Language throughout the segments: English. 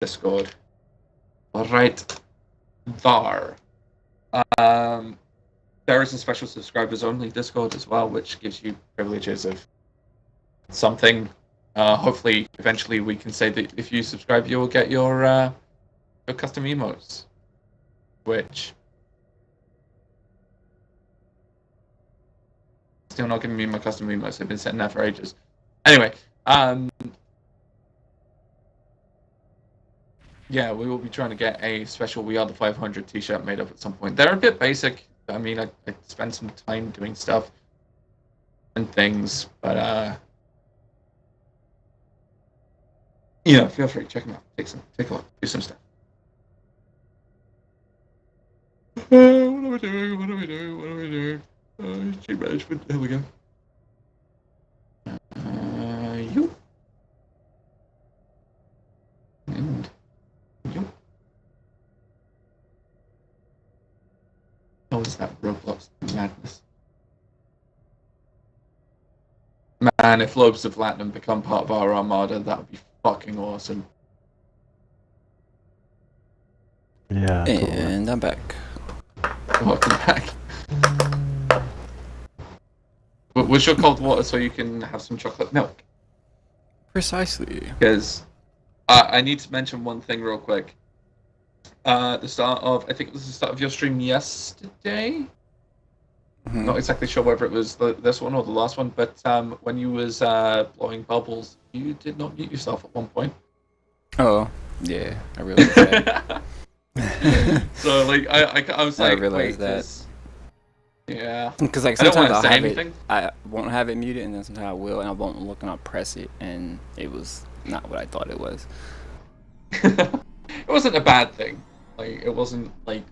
Discord. Right there. There is a special subscribers only Discord as well, which gives you privileges of something. Hopefully, eventually, we can say that if you subscribe, you will get your custom emotes, which still not giving me my custom emotes. I've been sitting there for ages. Anyway, yeah, we will be trying to get a special We Are the 500 t-shirt made up at some point. They're a bit basic. I mean, I spent some time doing stuff and things, but feel free to check them out. Take a look, do some stuff. What are we doing? Cheat management. There we go. You. And you. How is that Roblox madness? Man, if Lobes of Latinum become part of our armada, that would be fucking awesome. Yeah. And totally. I'm back. Welcome back. What's your cold water so you can have some chocolate milk? Precisely. Because I need to mention one thing real quick. I think it was the start of your stream yesterday. Mm-hmm. Not exactly sure whether it was this one or the last one, but when you was blowing bubbles, you did not mute yourself at one point. Oh, yeah, I realized that. So like I was like, I realized that. Yeah. Because like sometimes I'll have it, I won't have it muted, and then sometimes I will, and I won't look and I'll press it, and it was not what I thought it was. It wasn't a bad thing. Like it wasn't like.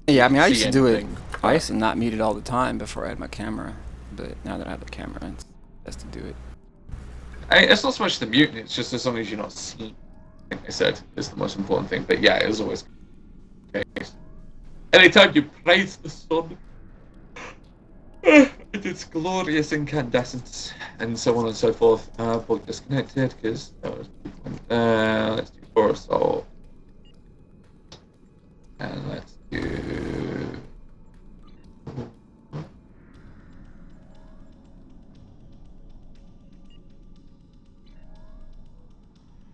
Yeah, I mean I used to do it. I used to not mute it all the time before I had my camera, but now that I have the camera, it's best to do it. It's not so much the muting; it's just as long as you're not seen. Like I said, is the most important thing. But yeah, it was always okay. Anytime you praise the sun, and its glorious incandescence, and so on and so forth. Book disconnected because that was. Let's do Forest Soul, and let's do.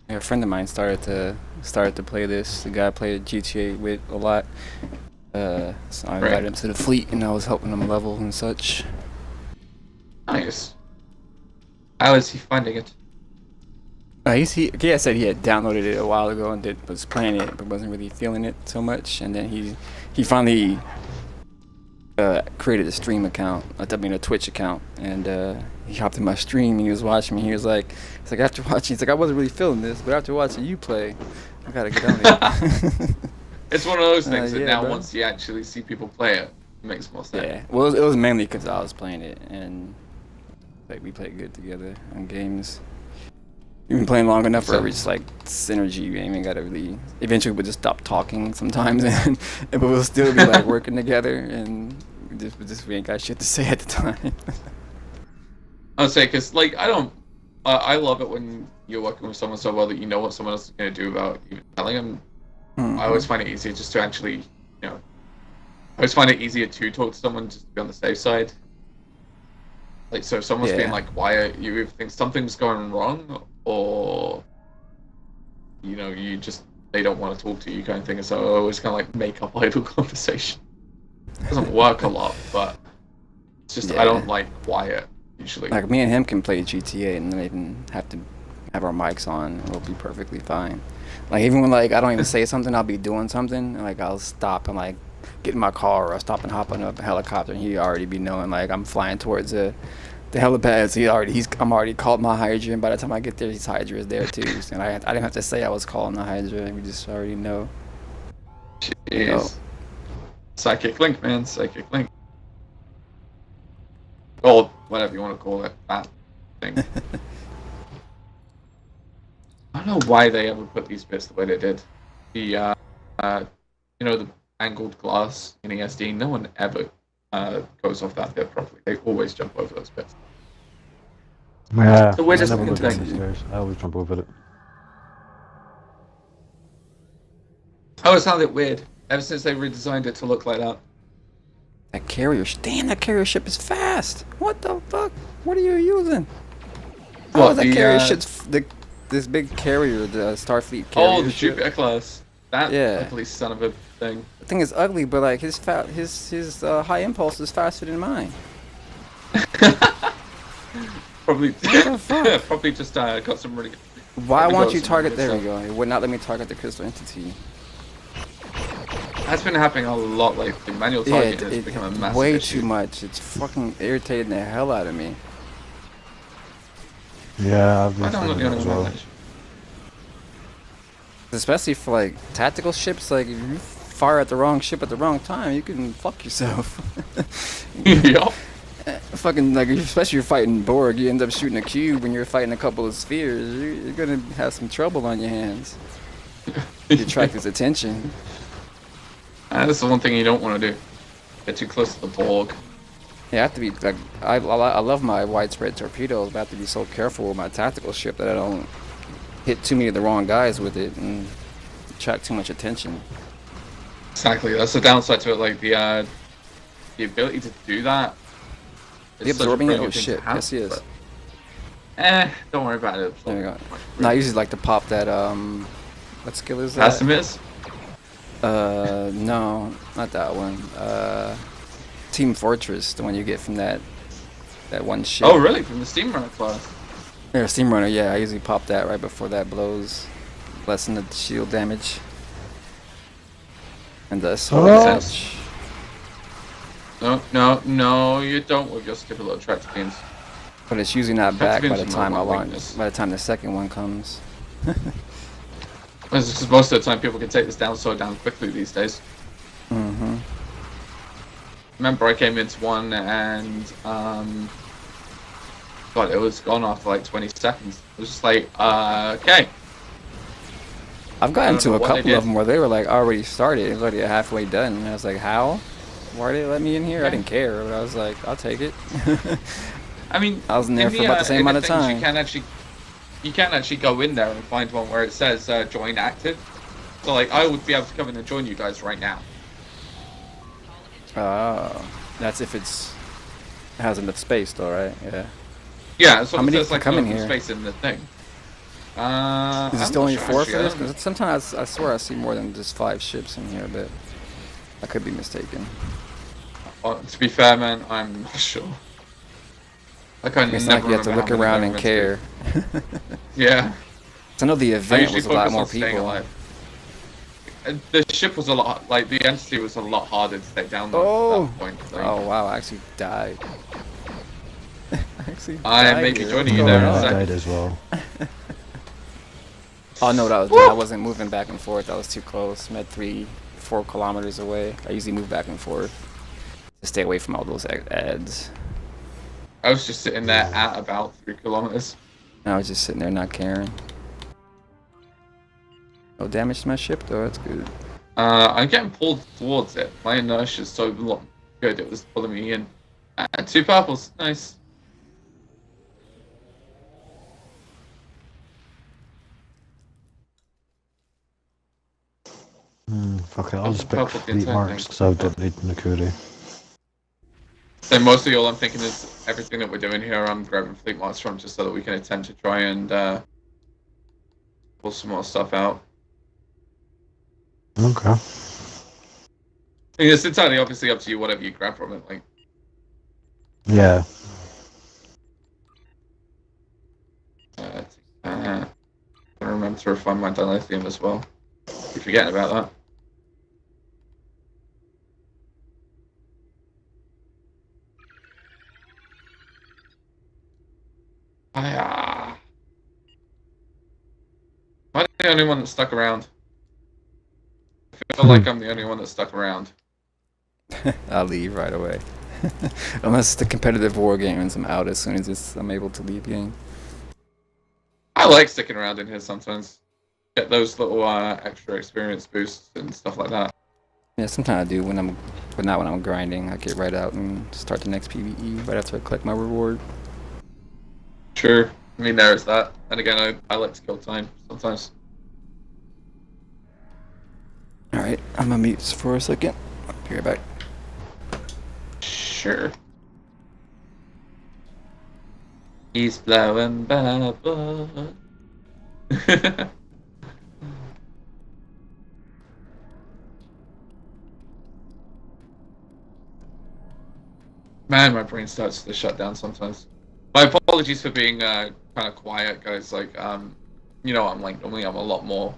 Yeah, a friend of mine started to play this. The guy I played GTA with a lot. So I invited him to the fleet, and I was helping him level and such. Nice. How is he finding it? He said he had downloaded it a while ago and was playing it, but wasn't really feeling it so much. And then he finally created a stream account, a Twitch account, and he hopped in my stream and he was watching me. He was like after watching, I wasn't really feeling this, but after watching you play, I gotta get on it. It's one of those things that yeah, now bro. Once you actually see people play it, it makes more sense. Yeah, well, it was mainly because I was playing it, and like we played good together on games. We've been playing long enough where we're just like synergy. We ain't even gotta really. Eventually, we'll just stop talking sometimes, but we'll still be like working together, and we ain't got shit to say at the time. I'll say because like I love it when you're working with someone so well that you know what someone else is gonna do without even telling them. Mm-hmm. I always find it easier just to actually, I always find it easier to talk to someone just to be on the safe side. Like, so if someone's being like quiet, you either think something's going wrong, or, they don't want to talk to you kind of thing. And so I always kind of like make up idle conversation. It doesn't work a lot, but it's just, I don't like quiet, usually. Like, me and him can play GTA and not even have to have our mics on, and we'll be perfectly fine. Like, even when, like, I don't even say something, I'll be doing something, and, like, I'll stop and, like, get in my car, or I'll stop and hop on a helicopter, and he'd already be knowing, like, I'm flying towards the helipads. I'm already called my Hydra, and by the time I get there, his Hydra is there, too. And I didn't have to say I was calling the Hydra, and we just already know. Jeez. Psychic link, man. Psychic link. Or whatever you want to call it. That thing. I don't know why they ever put these bits the way they did. The, the angled glass in ESD, no one ever goes off that bit properly. They always jump over those bits. Yeah, the weirdest I never thing. look down the stairs. I always jump over it. I always found it weird ever since they redesigned it to look like that. That carrier, damn, that carrier ship is fast. What the fuck? What are you using? What, Oh, that the, carrier shit's this big carrier, the Starfleet carrier. Oh, the ship. Jupiter class. That Yeah. ugly son of a thing. The thing is ugly, but like his high impulse is faster than mine. Probably, the fuck? probably just got some really good. Why Probably won't got you some target? really There good we go. It would not let me target the crystal entity. That's been happening a lot lately. Manual Yeah, targeting has become a massive way issue. too much. It's fucking irritating the hell out of me. Yeah, I've been I don't know finding the that only as one. well. Actually. Especially for like tactical ships, like if you fire at the wrong ship at the wrong time, you can fuck yourself. Yup. Fucking like, especially if you're fighting Borg, you end up shooting a cube when you're fighting a couple of spheres. You're gonna have some trouble on your hands. You attract his attention. That's the one thing you don't want to do. Get too close to the Borg. Yeah, I have to be like, I love my widespread torpedoes, but I have to be so careful with my tactical ship that I don't hit too many of the wrong guys with it and attract too much attention. Exactly. That's the downside to it. Like the ability to do that. The absorbing it? Oh shit, yes he is. Don't worry about it. There we go. No, I usually like to pop that, what skill is that? Pessimist? No, not that one. Team Fortress, the one you get from that one ship. Oh really? From the Steamrunner class? Yeah, Steamrunner, yeah, I usually pop that right before that blows. Lessen the shield damage. And the assault damage. No, you don't with your stupid little track beams. But it's usually not back by the beams are time I not my launch. weakness. By the time the second one comes. It's just most of the time people can take this down so damn quickly these days. Mm-hmm. Remember I came into one and God, it was gone after like 20 seconds. It was just like, okay. I've gotten to a what they couple did. of them where they were like already started. It was already halfway done. And I was like, how? Why did they let me in here? Yeah. I didn't care, but I was like, I'll take it. I mean, I was in there for about the same in amount of things time. You can actually go in there and find one where it says join active. So like, I would be able to come in and join you guys right now. That's if it has enough space though, right? Yeah. Yeah, so How it many says like come in open here? space in the thing. Is I'm it still not only sure, 4 actually. for I this? don't know. Because sometimes I swear I see more than just 5 ships in here, but I could be mistaken. To be fair, man, I'm not sure. Like I It's never like you have to remember look how around many and there care. were meant to be. Yeah. I know the I event usually was a lot focus more on staying people. alive. The ship was a lot, like the entity was a lot harder to take down Oh! at that point. Like, Oh wow, I actually died. I actually I died may be here. joining What's you going there in a on? I second. died as well. Oh no, that was Woo! I wasn't moving back and forth. I was too close. I'm at 3-4 kilometers away. I usually move back and forth to stay away from all those ads. I was just sitting there at about 3 kilometers. And I was just sitting there not caring. No damage to my ship though. That's good. I'm getting pulled towards it. My inertia is so good, it was pulling me in. 2 purples, nice. Fuck it, I'll just pick Purple fleet intent marks thing. because I don't need Nakuri. So mostly all I'm thinking is everything that we're doing here, I'm grabbing fleet marks from just so that we can attempt to try and pull some more stuff out. Okay. I mean, it's entirely obviously up to you, whatever you grab from it. Like, Yeah. I remember to refine my dilithium as well. Keep forgetting about that. Am I the only one that stuck around? I feel like I'm the only one that stuck around. I'll leave right away. Unless the competitive war games, I'm out as soon as I'm able to leave game. I like sticking around in here sometimes. Get those little extra experience boosts and stuff like that. Yeah, sometimes I do but not when I'm grinding. I get right out and start the next PVE right after I collect my reward. Sure. I mean, there's that. And again, I like to kill time sometimes. All Alright, I'm gonna mute for a second. Be right back. Sure. He's blowing bubbles. Man, my brain starts to shut down sometimes. My apologies for being kind of quiet, guys. Like, you know, I'm like normally I'm a lot more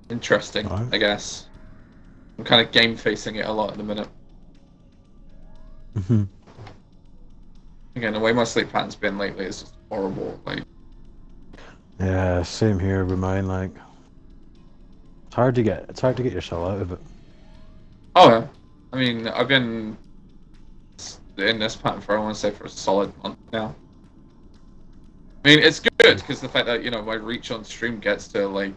interesting, Right. I guess. I'm kind of game facing it a lot at the minute. Mhm. Again, the way my sleep pattern's been lately is just horrible. Like, Yeah, same here with mine. Like, it's hard to get yourself out of it. oh yeah. I mean, I've been in this pattern for I want to say for a solid month now. I mean, it's good because the fact that you know my reach on stream gets to like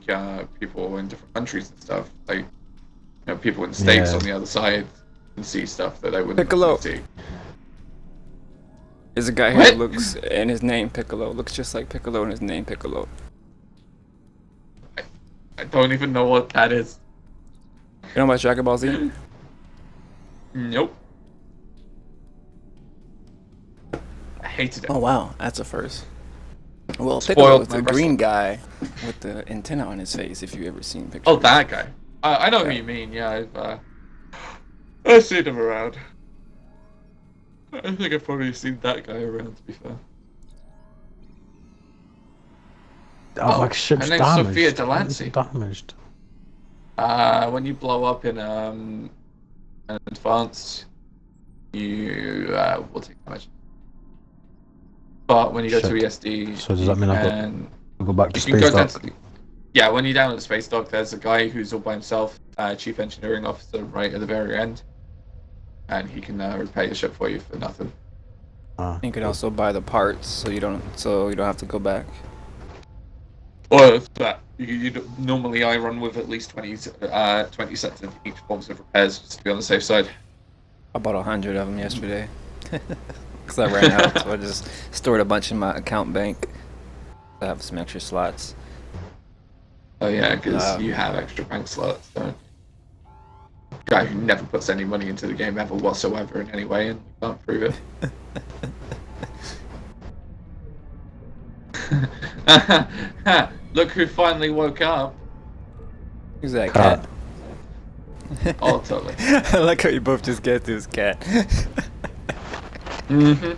people in different countries and stuff, like you know people in the states on the other side can see stuff that I wouldn't Piccolo. see. There's a guy here What? who looks, and his name Piccolo looks just like Piccolo, and his name Piccolo. I don't even know what that is. You know about Dragon Ball Z? Nope. I hated it. Oh wow, that's a first. Well, Spoiled Piccolo is my the green wrestling. guy with the antenna on his face. If you ever seen pictures. Oh, that guy. I know who you mean. Yeah, I've seen him around. I think I've probably seen that guy around. To be fair. Oh, like ship's her name's damaged. Sophia It's Delancey. damaged. When you blow up in an advance, you will take damage. But when you go to Shit. ESD, So does that mean I'll go back to you can go space down dock? to yeah, when you're down at the space dock, there's a guy who's all by himself, chief engineering officer, right at the very end, and he can repair your ship for you for nothing. You can also buy the parts, so you don't have to go back. Or if that, normally I run with at least 20 sets of each forms of repairs just to be on the safe side. I bought 100 of them yesterday. Because I ran out, so I just stored a bunch in my account bank. I have some extra slots. Oh yeah, because you have extra bank slots. So. Guy who never puts any money into the game ever whatsoever in any way, and can't prove it. Look who finally woke up. Who's that cat? Oh, totally. I like how you both just get to this cat. Mm-hmm.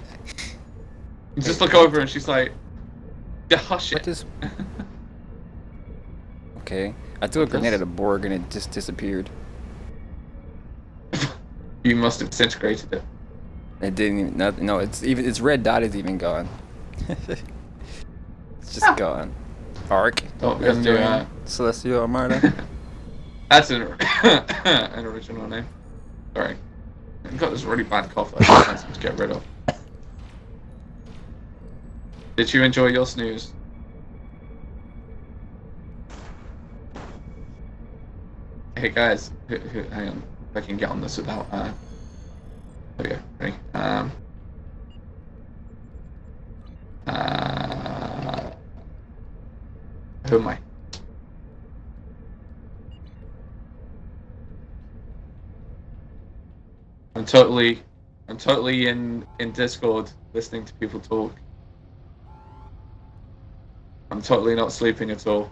You just look over and she's like, yeah, hush What it. is... Okay. I threw a grenade at a Borg and it just disappeared. You must have disintegrated it. It didn't even... No, its red dot is even gone. It's just gone. Arc. Don't forget to do that. Celestial Armada. That's an original name. Sorry. I've got this really bad cough that I need to get rid of. Did you enjoy your snooze? Hey guys, hang on. If I can get on this without there we go. Ready? Who am I? I'm totally in Discord listening to people talk. I'm totally not sleeping at all.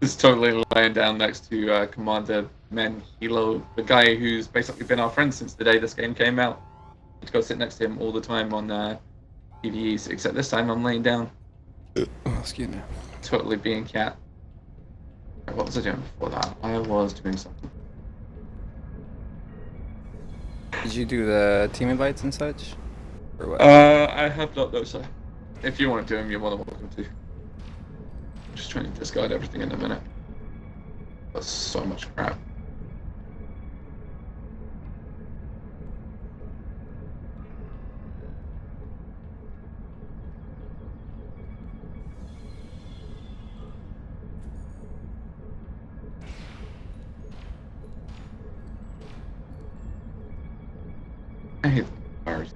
Just totally laying down next to Commander Hilo, the guy who's basically been our friend since the day this game came out. Just go sit next to him all the time on PVEs, except this time I'm laying down. Oh, excuse me. Totally being cat. What was I doing before that? I was doing something. Did you do the team invites and such? Or what? I have not, no, sir. If you want to do them, you're more than welcome to. I'm just trying to discard everything in a minute. That's so much crap. I hate fires.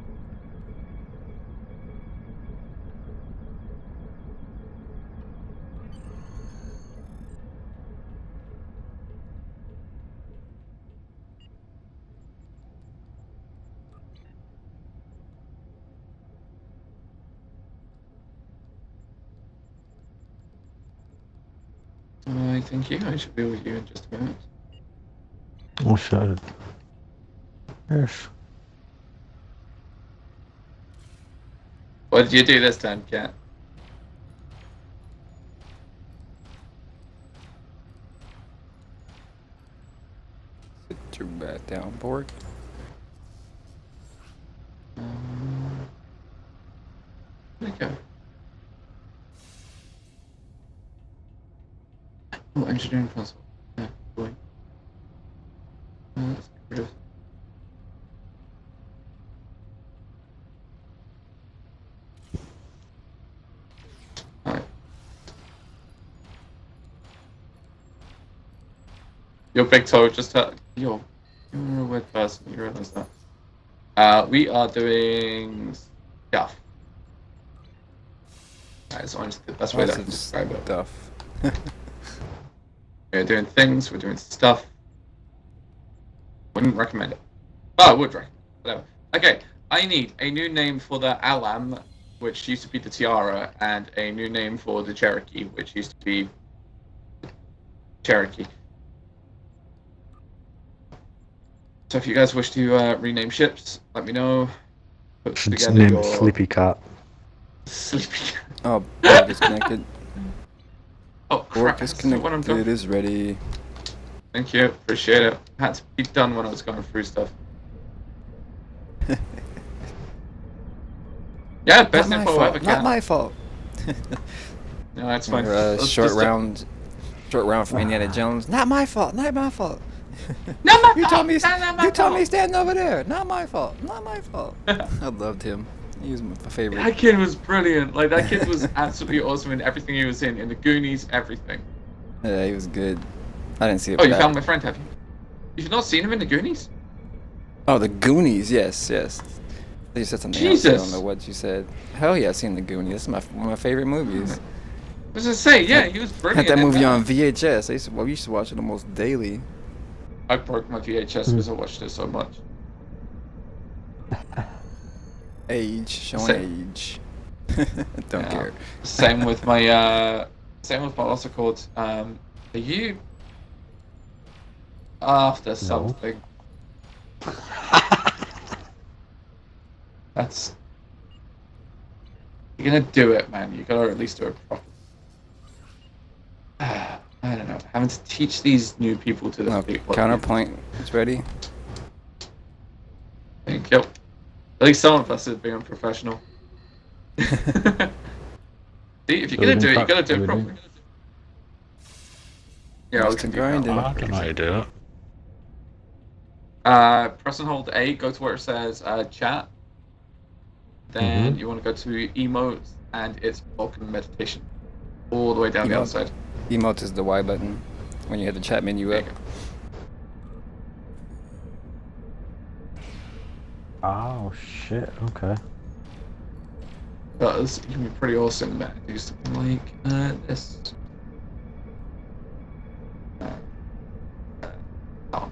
Thank you. I should be with you in just a minute. Oh shit. Yes. What did you do this time, Cat? Sit your bat down, Borg. There you go. Oh, engineering console. Yeah, boy. Let's get rid of. Alright. Yo, Big Toe, just yo, you're a weird person. You realize that? We are doing stuff. That's honestly the best way to describe it. Stuff. We're doing things, we're doing stuff. Wouldn't recommend it. Oh, I would recommend it. Whatever. Okay, I need a new name for the Alam, which used to be the Tiara, and a new name for the Cherokee, which used to be Cherokee. So if you guys wish to rename ships, let me know. Put It's together named your Sleepy Cat. Sleepy. Oh, Borg disconnected. Oh crap! Borg Is that what I'm doing? disconnected is ready. Thank you, appreciate it. Had to be done when I was going through stuff. Yeah, best Not my info fault. ever, Not Cat. my fault. No, that's fine. Or, Let's short just- round from Indiana Jones. Not my fault. Not my fault. Not my You fault, told me. not my You told me fault. standing over there. Not my fault. Not my fault. I loved him. He was my favorite. That kid was brilliant. Like that kid was absolutely awesome in everything he was in the Goonies, everything. Yeah, he was good. I didn't see it. Oh, you back. found my friend, have you? You've not seen him in the Goonies? Oh, the Goonies. Yes, yes. You said something else. I don't know what you said. Hell yeah, I've seen the Goonies. This is one of my favorite movies. I was gonna say, yeah, he was brilliant. Had that in movie on VHS. We used to watch it almost daily. I broke my VHS because I watched it so much. Age, showing Same. age. Don't Yeah. care. Same with my what's it called? Are you after something? That's you're gonna do it, man. You gotta at least do it properly. I don't know. Having to teach these new people to the Okay, counterpoint. It's ready. Thank you. At least some of us are being professional. See, if you're gonna do it, you gotta do it properly. Yeah, I was Just grinding. I don't know how to do it. Press and hold A, go to where it says chat. Then you want to go to emotes, and it's welcome meditation. All the way down the Emote. other side. Emote is the Y button when you hit the chat menu up. Oh shit, okay. Because it can be pretty awesome, man. Do something like this. Oh.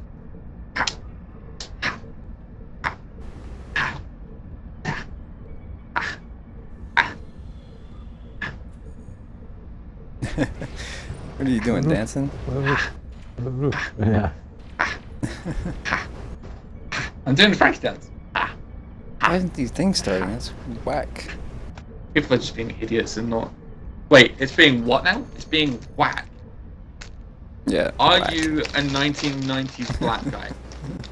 What are you doing, dancing? Yeah. I'm doing the Frank dance. Why isn't these things starting? That's whack. People are just being idiots and not. Wait, it's being what now? It's being whack. Yeah. Are whack. you a 1990s black guy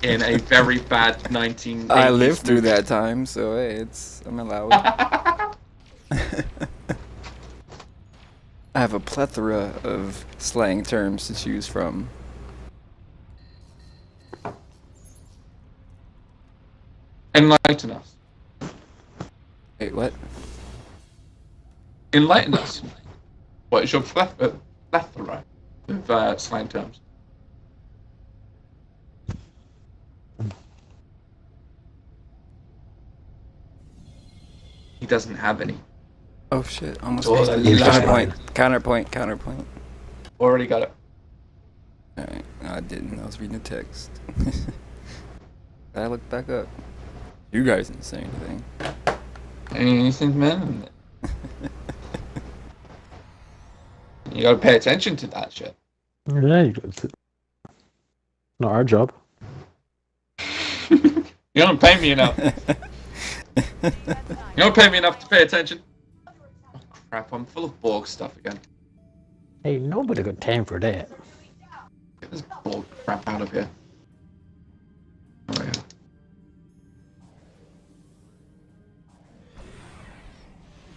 in a very bad 1980s? I lived through that time, so hey, I'm allowed. I have a plethora of slang terms to choose from. Enlighten us. Wait, what? Enlighten us. What is your plethora of slang terms? he doesn't have any. Oh shit! Almost Oh, faced you it. got Counterpoint. Already got it. Alright, no, I didn't. I was reading the text. I looked back up. You guys didn't say anything. Anything, man? You gotta pay attention to that shit. Yeah, it's not our job. You don't pay me enough. You don't pay me enough to pay attention. Oh crap, I'm full of Borg stuff again. Hey, nobody got time for that. Get this Borg crap out of here. Oh yeah.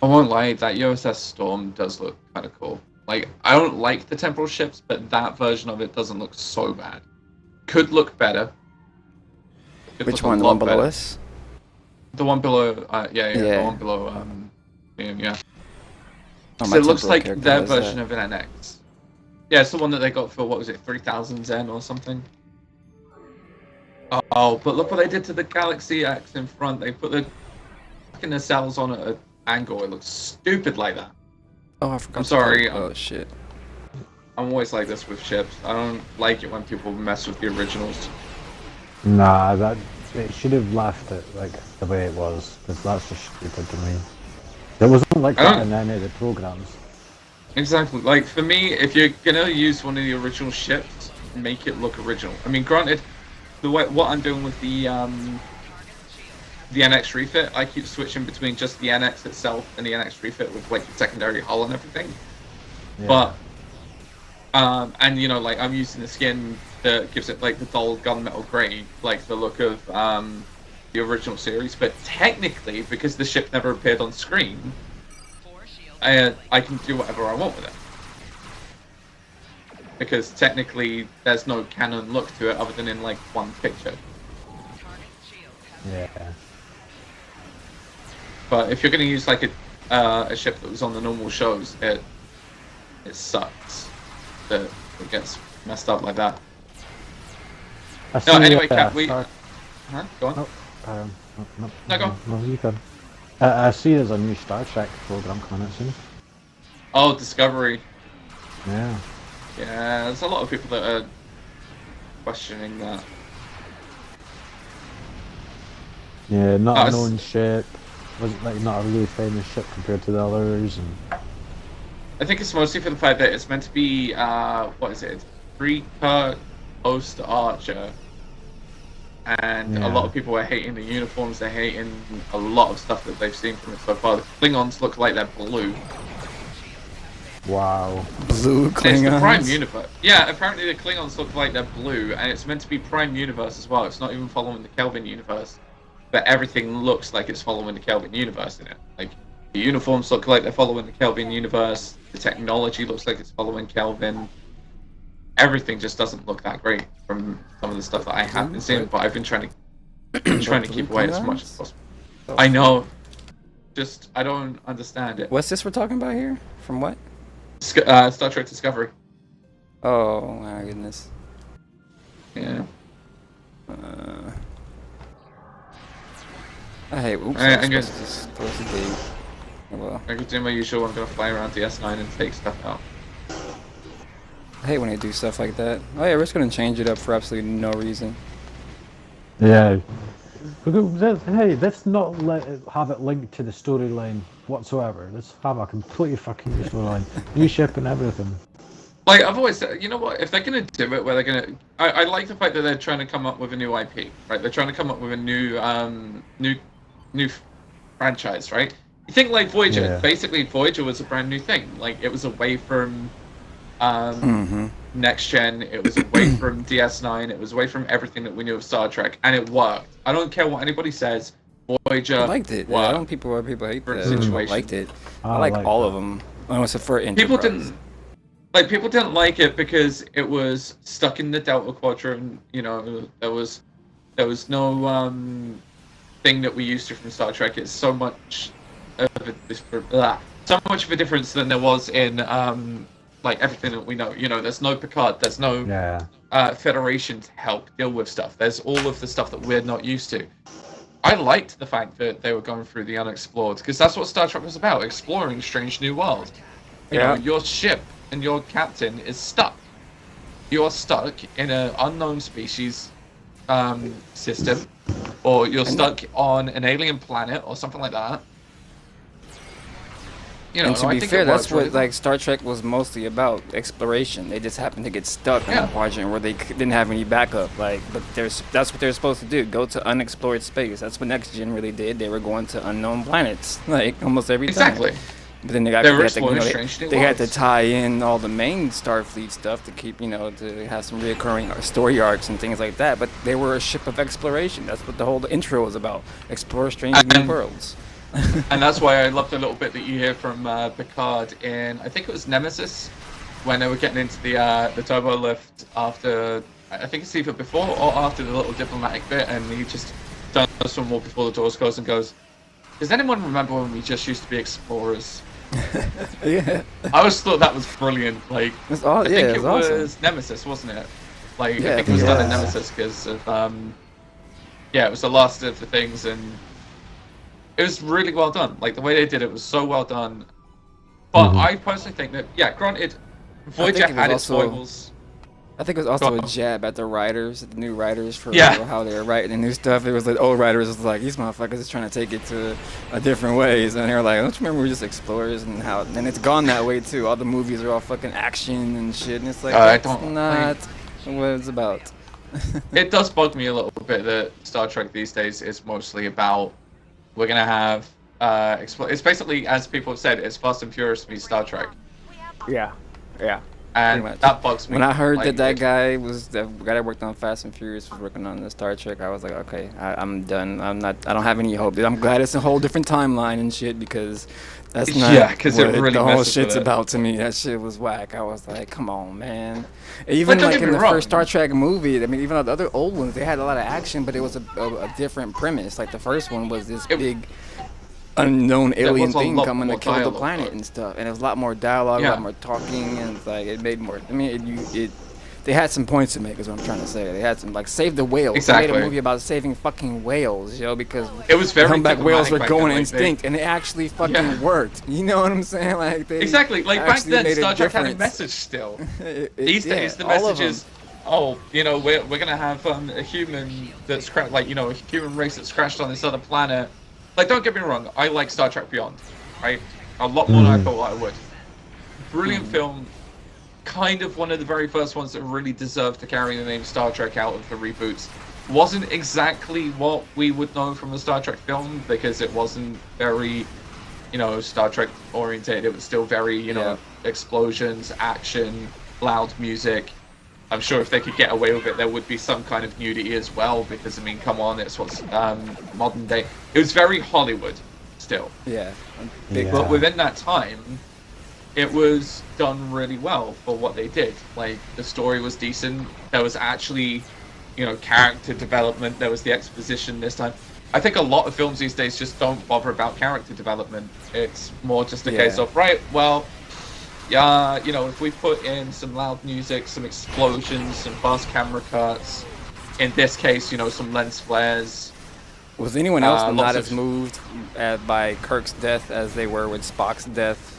I won't lie, that USS Storm does look kind of cool. Like, I don't like the temporal ships, but that version of it doesn't look so bad. Could look better. Which one? The one below us? The one below, yeah, the one below, yeah. Oh, So it looks like character their does version that. of an NX. Yeah, it's the one that they got for, what was it, 3,000 Zen or something? Oh, but look what they did to the Galaxy X in front. They put the fucking nacelles on at an angle. It looks stupid like that. Oh, I forgot. I'm sorry. Oh shit. I'm always like this with ships. I don't like it when people mess with the originals. Nah, it should have left it like the way it was, because that's just stupid to me. It wasn't like that in any of the programs. Exactly. Like, for me, if you're gonna use one of the original ships, make it look original. I mean, granted, what I'm doing with the NX refit, I keep switching between just the NX itself and the NX refit with like the secondary hull and everything. Yeah. But and you know, like, I'm using the skin that gives it like the dull gunmetal grey, like the look of the original series. But technically, because the ship never appeared on screen, I can do whatever I want with it. Because technically, there's no canon look to it other than in like one picture. Yeah. But if you're going to use like a ship that was on the normal shows, it sucks that it gets messed up like that. No, anyway, Cap, Huh? Go on. No, go on. No, you can. I see there's a new Star Trek program coming out soon. Oh, Discovery. Yeah. Yeah, there's a lot of people that are questioning that. Yeah, not a known ship. Wasn't like not a really famous ship compared to the others, and I think it's mostly for the fact that it's meant to be what is it? Pre-cut post Archer, and a lot of people are hating the uniforms. They're hating a lot of stuff that they've seen from it so far. The Klingons look like they're blue. Wow. Blue Klingons? It's the Prime Universe. Yeah, apparently the Klingons look like they're blue, and it's meant to be Prime Universe as well. It's not even following the Kelvin universe. But everything looks like it's following the Kelvin universe in it. Like, the uniforms look like they're following the Kelvin universe. The technology looks like it's following Kelvin. Everything just doesn't look that great from some of the stuff that I have been seeing, but I've been trying to keep away as much as possible. I know. Just, I don't understand it. What's this we're talking about here? From what? Star Trek Discovery. Oh my goodness. Yeah. I hate. Oops. I'm just throw the date. Oh, well. I could do my usual. I'm gonna fly around DS9 and take stuff out. I hate when they do stuff like that. Oh yeah, we're just gonna change it up for absolutely no reason. Yeah. Hey, let's not have it linked to the storyline whatsoever. Let's have a completely fucking new storyline, new ship and everything. Like, I've always said, you know what? If they're gonna do it, where they're gonna, I like the fact that they're trying to come up with a new IP, right? They're trying to come up with a new franchise, right? You think like Voyager? Yeah. Basically, Voyager was a brand new thing. Like, it was away from Next Gen. It was away from DS9. It was away from everything that we knew of Star Trek, and it worked. I don't care what anybody says. Voyager I liked it. Yeah, I don't people hate that. I liked it. I like all of them. Except for Enterprise. People didn't like it because it was stuck in the Delta Quadrant. You know, there was no thing that we used to from Star Trek. It's so much of a difference than there was in like everything that we know. You know, there's no Picard. There's no Federation to help deal with stuff. There's all of the stuff that we're not used to. I liked the fact that they were going through the unexplored, because that's what Star Trek was about, exploring strange new world. You know, your ship and your captain is stuck. You are stuck in an unknown species system, or you're stuck on an alien planet or something like that. You know, and to be fair, that's what like Star Trek was mostly about, exploration. They just happened to get stuck in a quadrant where they didn't have any backup. Like, but that's what they're supposed to do: go to unexplored space. That's what Next Gen really did. They were going to unknown planets, like almost every time. Exactly. But then they had to tie in all the main Starfleet stuff to keep, to have some reoccurring story arcs and things like that. But they were a ship of exploration. That's what the whole intro was about: explore strange new worlds. And that's why I loved the little bit that you hear from Picard in, I think it was Nemesis, when they were getting into the turbo lift after, I think it's either before or after the little diplomatic bit, and he just does some more before the doors close and goes, "Does anyone remember when we just used to be explorers?" Yeah. I always thought that was brilliant. Like, I think it was awesome. Nemesis, wasn't it? Like, Yeah, I think it was done in Nemesis because of, it was the last of the things, and it was really well done. Like, the way they did it was so well done. But I personally think that, granted, Voyager had its foibles. I think it was also a jab at the writers, the new writers, for how they were writing the new stuff. It was like old writers was like, these motherfuckers is trying to take it to a different ways, and they were like, don't you remember we were just explorers, and it's gone that way too. All the movies are all fucking action and shit, and it's like that's not what it's about. It does bug me a little bit that Star Trek these days is mostly about, we're gonna have it's basically, as people have said, it's Fast and Furious meets Star Trek. Yeah. And that bugs me. When I heard that guy that worked on Fast and Furious was working on the Star Trek, I was like, okay, I'm done. I don't have any hope. I'm glad it's a whole different timeline and shit, because that's not because what it really the whole messes shit's with it. about to me. That shit was whack. I was like, come on, man. Even like in the wrong. first Star Trek movie, I mean, even the other old ones, they had a lot of action, but it was a different premise. Like the first one was this big unknown alien thing coming to kill the planet and stuff, and it was a lot more dialogue, a lot more talking, and it's like it made more. I mean, they had some points to make, is what I'm trying to say. They had some, like, save the whales. Exactly. They made a movie about saving fucking whales, because it was very humpback whales were going then, extinct, and it actually fucking worked. You know what I'm saying? Like exactly. Like back then, Star Trek had a message still. These days, the message is, we're gonna have a human that's a human race that's crashed on this other planet. Like, don't get me wrong, I like Star Trek Beyond, right? A lot more than I thought I would. Brilliant film, kind of one of the very first ones that really deserved to carry the name Star Trek out of the reboots. Wasn't exactly what we would know from a Star Trek film, because it wasn't very, Star Trek oriented. It was still very, explosions, action, loud music. I'm sure if they could get away with it, there would be some kind of nudity as well, because, I mean, come on, it's what's modern day. It was very Hollywood, still. Yeah. But within that time, it was done really well for what they did. Like, the story was decent. There was actually, character development. There was the exposition this time. I think a lot of films these days just don't bother about character development. It's more just a case of, if we put in some loud music, some explosions, some fast camera cuts, in this case, some lens flares. Was anyone else not as moved by Kirk's death as they were with Spock's death?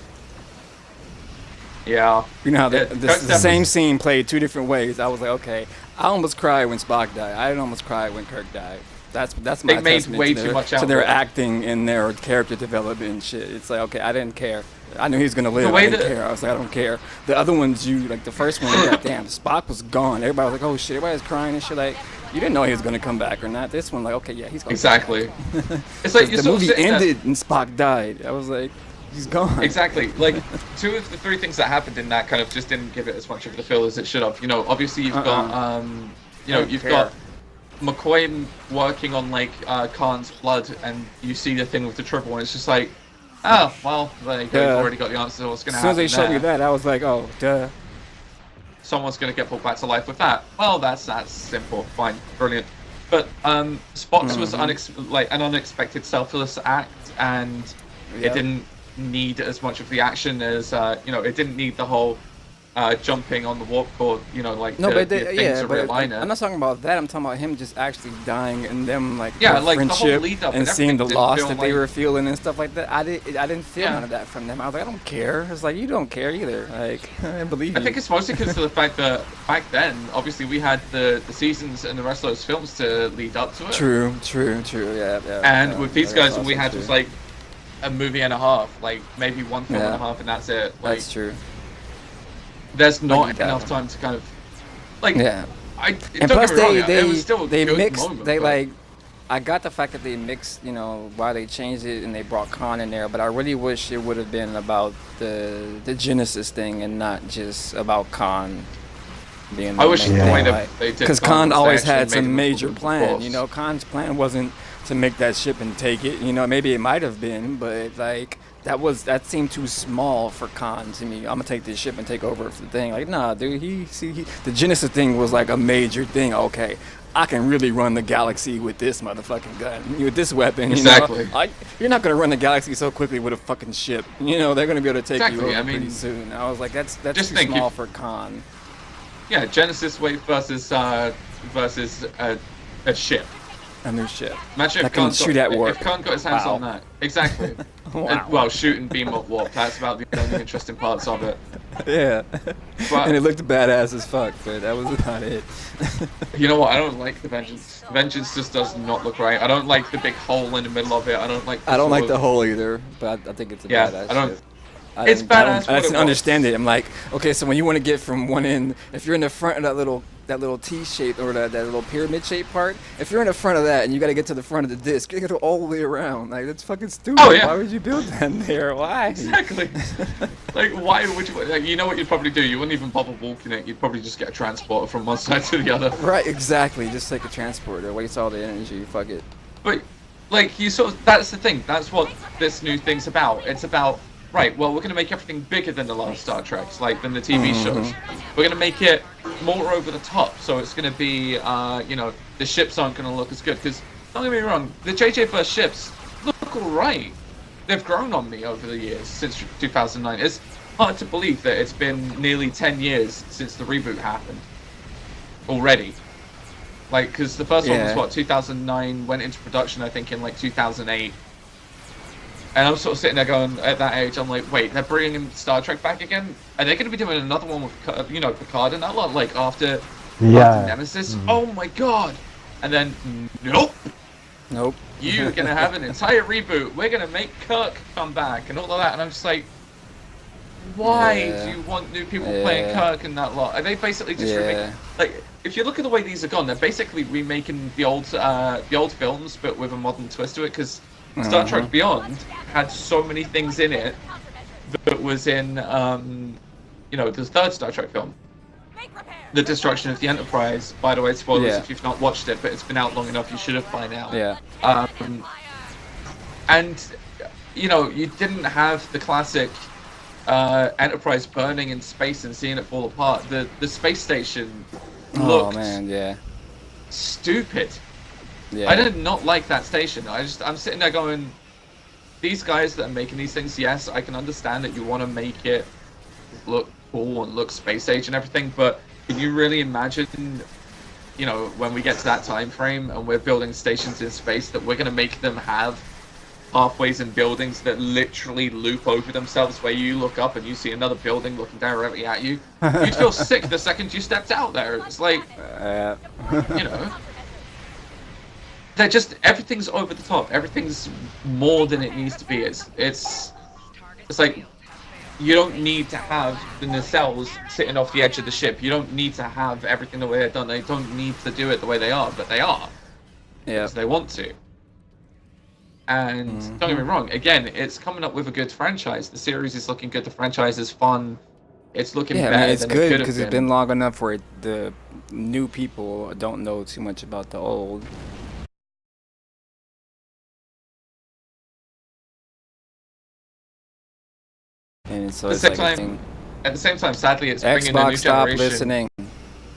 Yeah. You know how the same scene played two different ways. I was like, okay, I almost cried when Spock died. I almost cried when Kirk died. That's my testament to their acting and their character development and shit. It's like, okay, I didn't care. I knew he was gonna live. I didn't care. I was like, I don't care. The other ones, the first one, like, damn, Spock was gone. Everybody was like, oh shit. Everybody was crying and shit. Like, you didn't know he was gonna come back or not. This one, like, okay, yeah, he's gonna exactly. Come back. It's like the movie ended and Spock died. I was like, he's gone. Exactly. Like, two of the three things that happened in that kind of just didn't give it as much of the feel as it should have. Obviously you've got you've got McCoy working on Khan's blood, and you see the thing with the triple, and it's just like, oh well, you've already got the answer to what's going to happen. As soon as they showed me that, I was like, oh, duh. Someone's going to get pulled back to life with that. Well, that's simple, fine, brilliant. But Spock's was an unexpected selfless act, and it didn't need as much of the action as it didn't need the whole jumping on the warp core, you know, like No, the but thing yeah, to but realign it. I'm not talking about that. I'm talking about him just actually dying and them like Yeah, their like the whole friendship lead up and seeing the everything loss didn't that feel they like- were feeling and stuff like that. I didn't feel Yeah. none of that from them. I was like, I don't care. It's like you don't care either. Like I believe I you. think it's mostly because of the fact that back then, obviously, we had the seasons and the rest of those films to lead up to it. True. Yeah. And with these guys, all we also had true. was like a movie and a half, like maybe one film and a half, and that's it. Like, That's true. there's not get that enough one. time to kind of like. Yeah. And And don't plus get me wrong, they it was still a good mixed moment, they but- like I got the fact that they mixed, you know, why they changed it and they brought Khan in there, but I really wish it would have been about the Genesis thing and not just about Khan being the I wish main the way thing, that they did because Khan Khan was they always actually had made some him a major full plan. boss. You know, Khan's plan wasn't to make that ship and take it. You know, maybe it might have been, but like that seemed too small for Khan to me. I'm gonna take this ship and take over for the thing. Like, nah, dude. The Genesis thing was like a major thing. Okay, I can really run the galaxy with this motherfucking gun, with this weapon. Exactly. You know? You're not gonna run the galaxy so quickly with a fucking ship. You know, they're gonna be able to take Exactly, you over I mean, pretty soon. I was like, that's just too think small if- for Khan. Yeah, Genesis wave versus a ship. A new ship. Imagine That if can Khan shoot got, at warp. if Khan got his hands Wow. on that. Exactly. Wow. Well, shoot and beam up warp. That's about the only interesting parts of it. Yeah. But- And it looked badass as fuck, but that was about it. You know what? I don't like the Vengeance. Vengeance just does not look right. I don't like the big hole in the middle of it. I don't like. I don't like sort the of- hole either, but I think it's a Yeah, badass I don't- ship. It's I badass what it didn't was. understand it. I'm like, okay, so when you want to get from one end, if you're in the front of that little T shape or that little pyramid shaped part, if you're in the front of that and you got to get to the front of the disc, you got to go all the way around. Like that's fucking stupid. Oh, yeah. Why would you build that in there? Why? Exactly. Like, why would you? Like, you know what you'd probably do? You wouldn't even bother walking it. You'd probably just get a transporter from one side to the other. Right, exactly. Just take a transporter, waste all the energy. Fuck it. But, like, you sort of, that's the thing. That's what this new thing's about. It's about, right, well, we're going to make everything bigger than the last Star Treks, like, than the TV shows. We're going to make it more over the top. So it's going to be, you know, the ships aren't going to look as good. Because, don't get me wrong, the JJ first ships look alright. They've grown on me over the years, since 2009. It's hard to believe that it's been nearly 10 years since the reboot happened. Already. Like, because the first one was, Yeah. what, 2009, went into production, I think, in, like, 2008. And I'm sort of sitting there going, at that age, I'm like, wait, they're bringing Star Trek back again? Are they going to be doing another one with, you know, Picard and that lot? Like, after Nemesis? Oh my god! And then, nope! Nope. You're going to have an entire reboot. We're going to make Kirk come back and all of that. And I'm just like, why Yeah. do you want new people playing Kirk and that lot? Are they basically just remaking... Like, if you look at the way these are gone, they're basically remaking the old films, but with a modern twist to it, because Star Trek Beyond had so many things in it that was in, you know, the third Star Trek film. The Destruction of the Enterprise. By the way, spoilers if you've not watched it, but it's been out long enough, you should have by now. Yeah. And, you know, you didn't have the classic Enterprise burning in space and seeing it fall apart. The space station looked stupid. Yeah. I did not like that station. I'm sitting there going, these guys that are making these things, yes, I can understand that you want to make it look cool and look space age and everything, but can you really imagine, you know, when we get to that time frame and we're building stations in space, that we're going to make them have pathways and buildings that literally loop over themselves, where you look up and you see another building looking directly at you? You'd feel sick the second you stepped out there. It's like, you know, they're just, everything's over the top. Everything's more than it needs to be. It's like, you don't need to have the nacelles sitting off the edge of the ship. You don't need to have everything the way they're done. They don't need to do it the way they are, but they are. Yeah. Because they want to. And don't get me wrong, again, it's coming up with a good franchise. The series is looking good. The franchise is fun. It's looking better I mean, it's than it good could have because it's been long enough where the new people don't know too much about the old. And so it's like a thing. At the same time, sadly, it's bringing a new Xbox, stop generation. listening.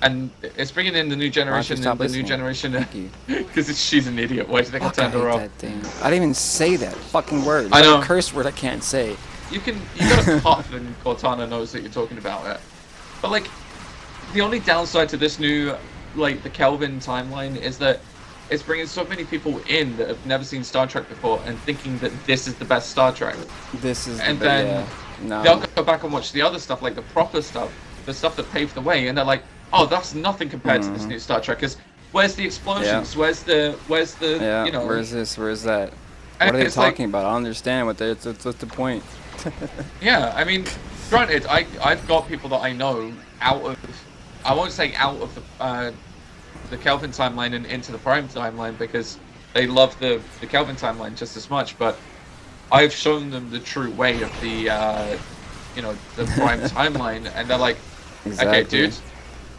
And it's bringing in the new generation, stop and the new listening? generation, Thank you. because she's an idiot. Why do you think Fuck, I I turned her hate off? that thing. I didn't even say that fucking word. It's I know. like a curse word I can't say. You got a cough and Cortana knows that you're talking about it. But like, the only downside to this new, like, the Kelvin timeline is that it's bringing so many people in that have never seen Star Trek before and thinking that this is the best Star Trek. This is And then they'll go back and watch the other stuff, like the proper stuff, the stuff that paved the way, and they're like, oh, that's nothing compared to this new Star Trek. Because where's the explosions? Yeah. Where's the you know? Where's this? Where's that? What are they talking about? I don't understand what what's the point. Yeah, I mean, granted, I've got people that I know out of, I won't say out of the Kelvin timeline and into the Prime timeline because they love the Kelvin timeline just as much, but I've shown them the true way of the you know, the Prime timeline, and they're like, okay, dude,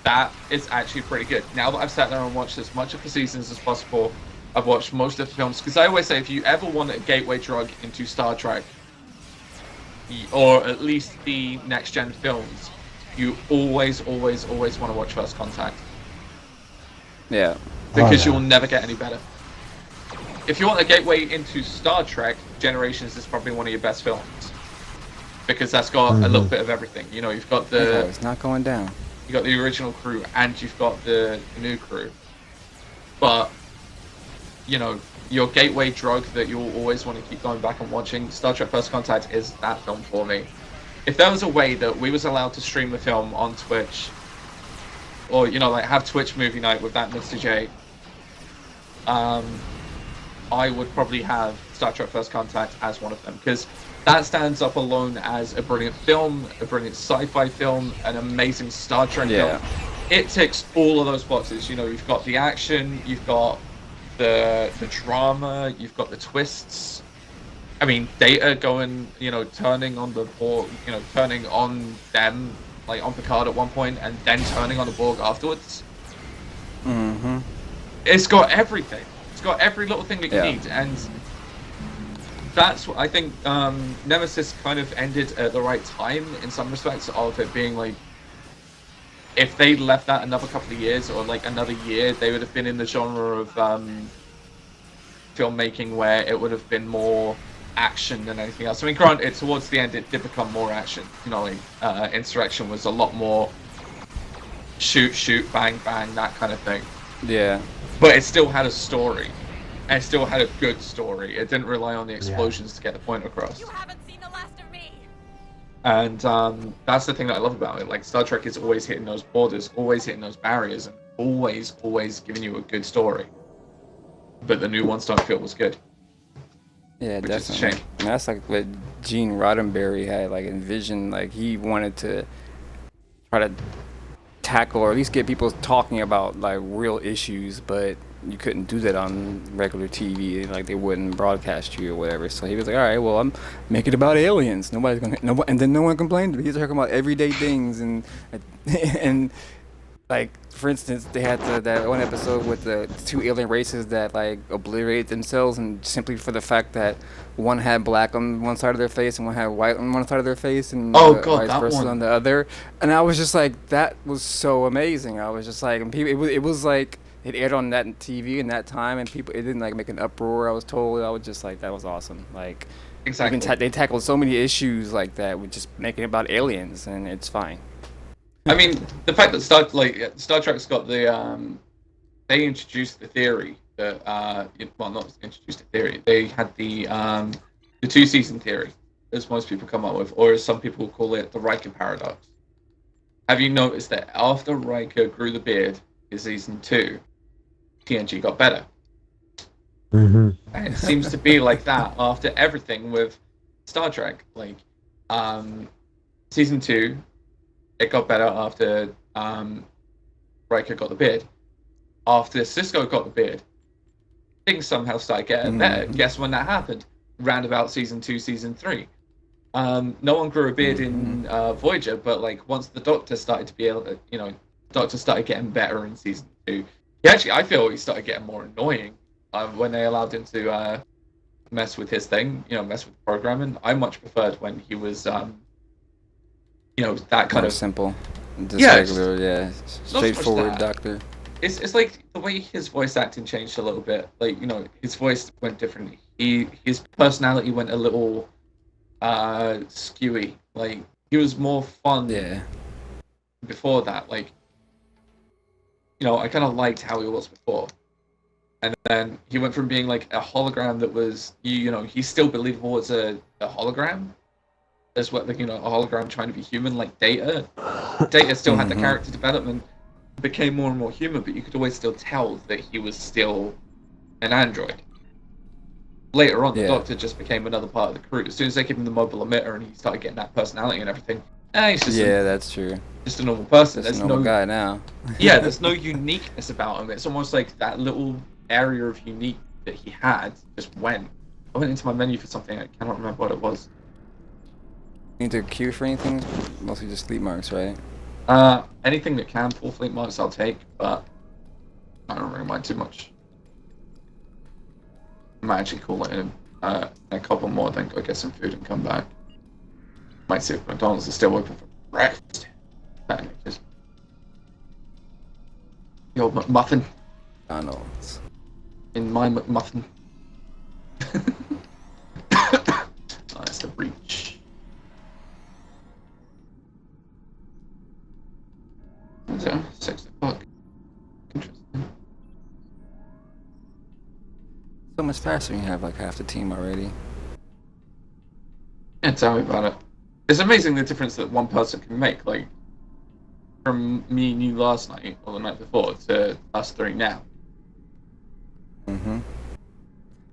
that is actually pretty good. Now that I've sat there and watched as much of the seasons as possible, I've watched most of the films, because I always say if you ever want a gateway drug into Star Trek, or at least the next gen films, you always want to watch First Contact. Yeah. Because you'll never get any better. If you want a gateway into Star Trek, Generations is probably one of your best films. Because that's got a little bit of everything. You know, you've got the... it's not going down. You've got the original crew and you've got the new crew. But, you know, your gateway drug that you'll always want to keep going back and watching, Star Trek First Contact is that film for me. If there was a way that we was allowed to stream the film on Twitch, or, you know, like have Twitch movie night with ThatMisterJ, I would probably have Star Trek First Contact as one of them, because that stands up alone as a brilliant film, a brilliant sci-fi film, an amazing Star Trek film. It ticks all of those boxes. You know, you've got the action, you've got the drama, you've got the twists. I mean, Data going, you know, turning on the Borg, you know, turning on them, like on Picard at one point, and then turning on the Borg afterwards. It's got everything. It's got every little thing that you need, and that's what I think. Nemesis kind of ended at the right time in some respects of it being like, if they left that another couple of years or like another year, they would have been in the genre of filmmaking where it would have been more action than anything else. I mean, granted, towards the end it did become more action. You know, like Insurrection was a lot more shoot, bang, bang, that kind of thing. Yeah. But it still had a story. And it still had a good story. It didn't rely on the explosions to get the point across. You haven't seen the last of me. And that's the thing that I love about it. Like, Star Trek is always hitting those borders, always hitting those barriers, and always giving you a good story. But the new ones don't feel as good. Yeah, which definitely. is a shame. And that's like what Gene Roddenberry had like envisioned. Like he wanted to try to tackle or at least get people talking about like real issues, but you couldn't do that on regular TV. Like they wouldn't broadcast you or whatever. So he was like, all right, well, I'm making it about aliens. Nobody's gonna, and then no one complained. He's talking about everyday things and like, for instance, they had that one episode with the two alien races that like obliterate themselves, and simply for the fact that one had black on one side of their face and one had white on one side of their face, and vice versa on the other. And I was just like, that was so amazing. I was just like, and people, it was like it aired on that TV in that time, and people, it didn't like make an uproar. I was told. I was just like, that was awesome. Like, exactly. They tackled so many issues like that with just making it about aliens, and it's fine. I mean, the fact that Star Trek's got the they introduced the theory that well, not introduced the theory. They had the 2-season theory, as most people come up with, or as some people call it, the Riker paradox. Have you noticed that after Riker grew the beard in season 2, TNG got better? And it seems to be like that after everything with Star Trek. Like season 2. It got better after Riker got the beard. After Cisco got the beard, things somehow started getting better. Guess when that happened? Roundabout season 2, season 3. No one grew a beard in Voyager, but like once the Doctor started to be able to, you know, Doctor started getting better in season 2. I feel he started getting more annoying when they allowed him to mess with his thing, you know, mess with programming. I much preferred when he was you know, that kind of simple, just regular, straightforward Doctor. It's like the way his voice acting changed a little bit. Like, you know, his voice went differently. His personality went a little skewy. Like, he was more fun. Yeah. before that, like, you know, I kind of liked how he was before. And then he went from being like a hologram that was, you know, he's still believable as a hologram, as what, like, you know, a hologram trying to be human, like Data. Data still had the character development, became more and more human, but you could always still tell that he was still an android. Later on, the Doctor just became another part of the crew. As soon as they gave him the mobile emitter and he started getting that personality and everything, he's just that's true. Just a normal person. There's no guy now. There's no uniqueness about him. It's almost like that little area of unique that he had just went. I went into my menu for something, I cannot remember what it was. Need to queue for anything? Mostly just sleep marks, right? Anything that can pull fleet marks, I'll take, but I don't really mind too much. I might actually call it in a couple more, then go get some food and come back. Might see if McDonald's is still open for breakfast. Just the old McMuffin. McDonald's. In my McMuffin. Oh, that's the breach. So, 6 o'clock. Interesting. So much faster when you have like half the team already. Yeah, tell me about it. It's amazing the difference that one person can make. Like, from me and you last night, or the night before, to us three now.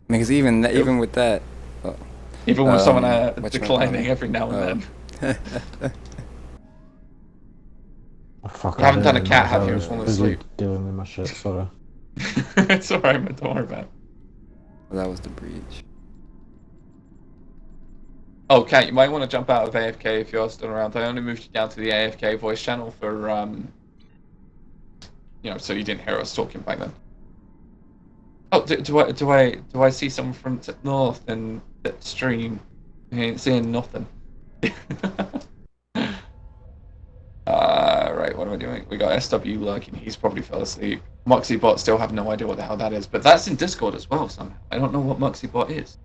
Because even with that... even with someone declining every now and then. Fuck, I haven't done a cat, have you? I was falling busy asleep. dealing with my shit, sorry. It's alright, man, don't worry about it. Well, that was the breach. Oh, Kat, you might want to jump out of AFK if you're still around. I only moved you down to the AFK voice channel for, you know, so you didn't hear us talking back then. Oh, do I see someone from North and that stream? I ain't seeing nothing. Right, what am I doing? We got SW lurking. He's probably fell asleep. MoxieBot still have no idea what the hell that is, but that's in Discord as well somehow. I don't know what MoxieBot is.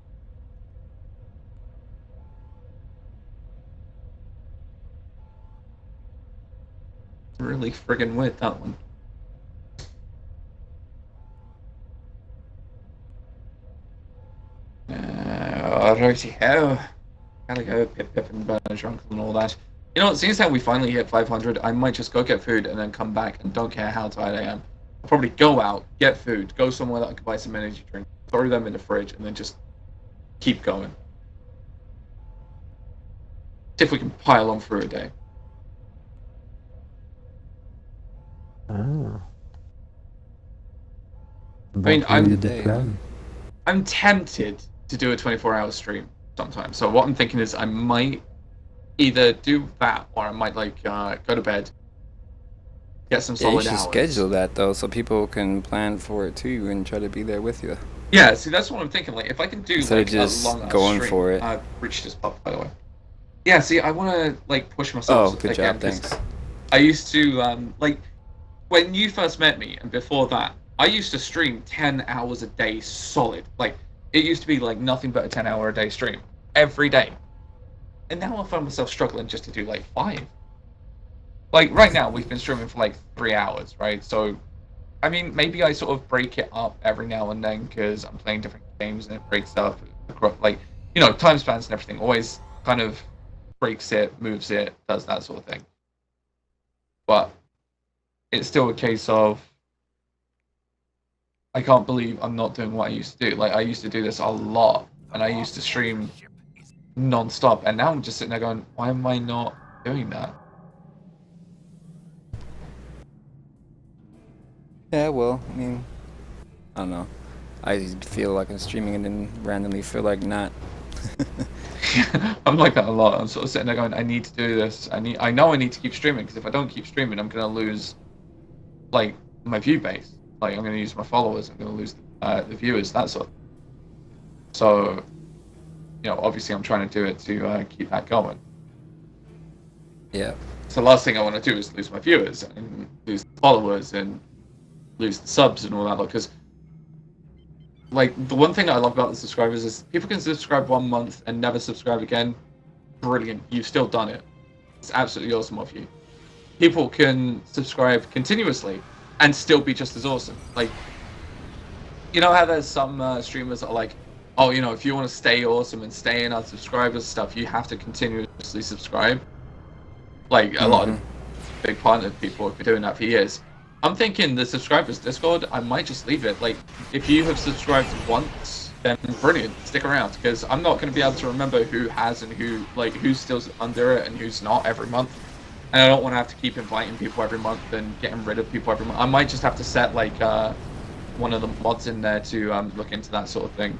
Really friggin' weird, that one. Alrighty, how? Gotta go Pip and Drunk and all that. You know what, seeing as how we finally hit 500, I might just go get food and then come back and don't care how tired I am. I'll probably go out, get food, go somewhere that I can buy some energy drink, throw them in the fridge, and then just keep going. See if we can pile on through a day. Ah. I mean, I'm I'm tempted to do a 24-hour stream sometime. So what I'm thinking is I might either do that or I might like go to bed, get some solid you should hours. schedule that though, so people can plan for it too and try to be there with you. Yeah, see, that's what I'm thinking. Like, if I can do Instead like of just a long going stream, for it. Rich just popped, by the way. Yeah, see, I want to like push myself. Oh, good again, job, thanks. I used to like when you first met me, and before that, I used to stream 10 hours a day solid. Like, it used to be like nothing but a 10-hour-a-day stream every day. And now I find myself struggling just to do like 5. Like right now, we've been streaming for like 3 hours, right? So, I mean, maybe I sort of break it up every now and then because I'm playing different games and it breaks up. Like, you know, time spans and everything always kind of breaks it, moves it, does that sort of thing. But it's still a case of I can't believe I'm not doing what I used to do. Like, I used to do this a lot, and I used to stream non-stop, and now I'm just sitting there going, why am I not doing that? Yeah, well, I mean, I don't know. I feel like I'm streaming and then randomly feel like not. I'm like that a lot. I'm sort of sitting there going, I need to do this. I know I need to keep streaming, because if I don't keep streaming, I'm going to lose, like, my view base. Like, I'm going to lose my followers, I'm going to lose the viewers, that sort of. So, you know, obviously I'm trying to do it to keep that going. Yeah. So the last thing I want to do is lose my viewers, and lose the followers, and lose the subs and all that, because, like, the one thing I love about the subscribers is people can subscribe 1 month and never subscribe again. Brilliant. You've still done it. It's absolutely awesome of you. people can subscribe continuously and still be just as awesome. Like, you know how there's some streamers that are like, oh, you know, if you want to stay awesome and stay in our subscribers stuff, you have to continuously subscribe. Like, a lot of big partner people have been doing that for years. I'm thinking the subscribers Discord, I might just leave it. Like, if you have subscribed once, then brilliant, stick around, because I'm not going to be able to remember who has and who, like, who's still under it and who's not every month. And I don't want to have to keep inviting people every month and getting rid of people every month. I might just have to set, like, one of the mods in there to look into that sort of thing.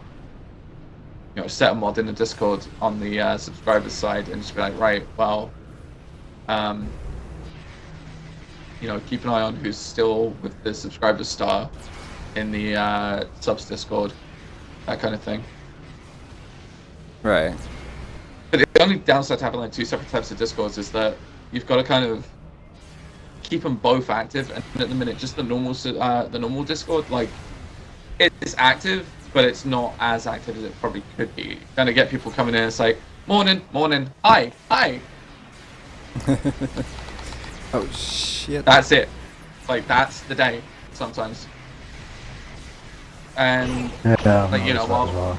You know, set a mod in the Discord on the subscribers side and just be like, right, well, you know, keep an eye on who's still with the subscriber star in the subs Discord, that kind of thing. Right. But the only downside to having like two separate types of Discords is that you've got to kind of keep them both active. And at the minute, just the normal Discord, like, it's active, but it's not as active as it probably could be. Kind of get people coming in and it's like, morning, hi. Oh shit. That's it. Like, that's the day sometimes. And Yeah, like, you know, well.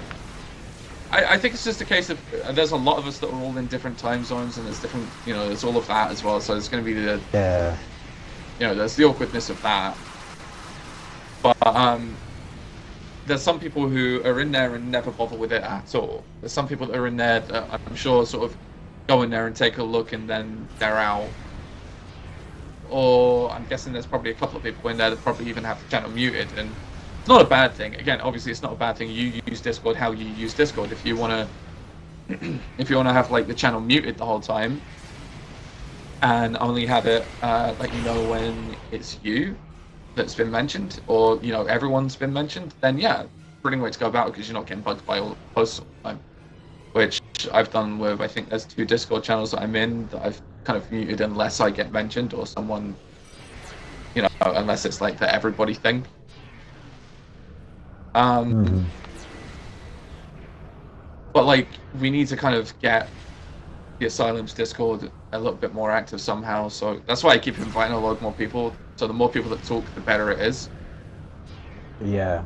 I think it's just a case of there's a lot of us that are all in different time zones, and there's different, you know, there's all of that as well. So there's going to be the, you know, there's the awkwardness of that. But there's some people who are in there and never bother with it at all. There's some people that are in there that I'm sure sort of go in there and take a look and then they're out. Or I'm guessing there's probably a couple of people in there that probably even have the channel muted, and it's not a bad thing. Again, obviously it's not a bad thing. You use Discord how you use Discord. If you wanna have like the channel muted the whole time and only have it let you know when it's you that's been mentioned, or you know everyone's been mentioned, then yeah, brilliant way to go about it, because you're not getting bugged by all the posts all the time. Which I've done with, I think there's 2 Discord channels that I'm in that I've kind of muted unless I get mentioned or someone, you know, unless it's like the everybody thing. But like, we need to kind of get the Asylum's Discord a little bit more active somehow, so that's why I keep inviting a lot more people, so the more people that talk, the better it is. Yeah.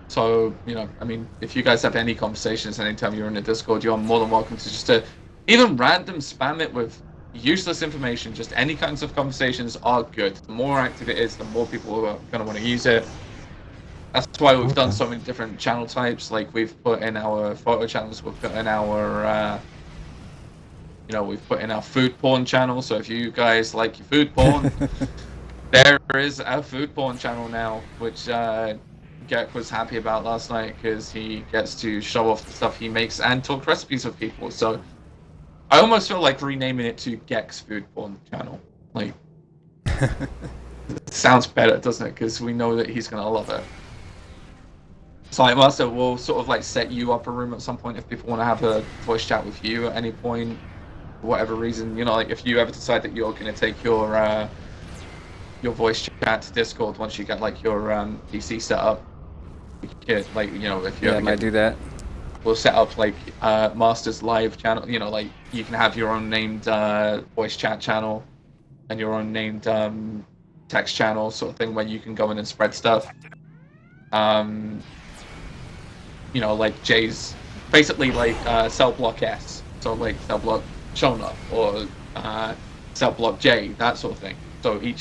So, you know, I mean, if you guys have any conversations anytime you're in the Discord, you're more than welcome to just even random spam it with useless information. Just any kinds of conversations are good. The more active it is, the more people are going to want to use it. That's why we've done so many different channel types. Like, we've put in our photo channels, we've put in our, you know, we've put in our food porn channel. So if you guys like your food porn, there is a food porn channel now, which Gek was happy about last night, because he gets to show off the stuff he makes and talk recipes with people. So I almost feel like renaming it to Gek's food porn channel. Like, it sounds better, doesn't it? Because we know that he's gonna love it. So like, Master, we'll sort of like set you up a room at some point if people want to have a voice chat with you at any point, for whatever reason. You know, like if you ever decide that you're gonna take your voice chat to Discord once you get like your PC set up. Like, you know, if you I might do that. We'll set up like Master's live channel. You know, like you can have your own named voice chat channel and your own named text channel sort of thing, where you can go in and spread stuff. You know, like Jay's basically like cell block S, so like cell block Shona or cell block J, that sort of thing. So each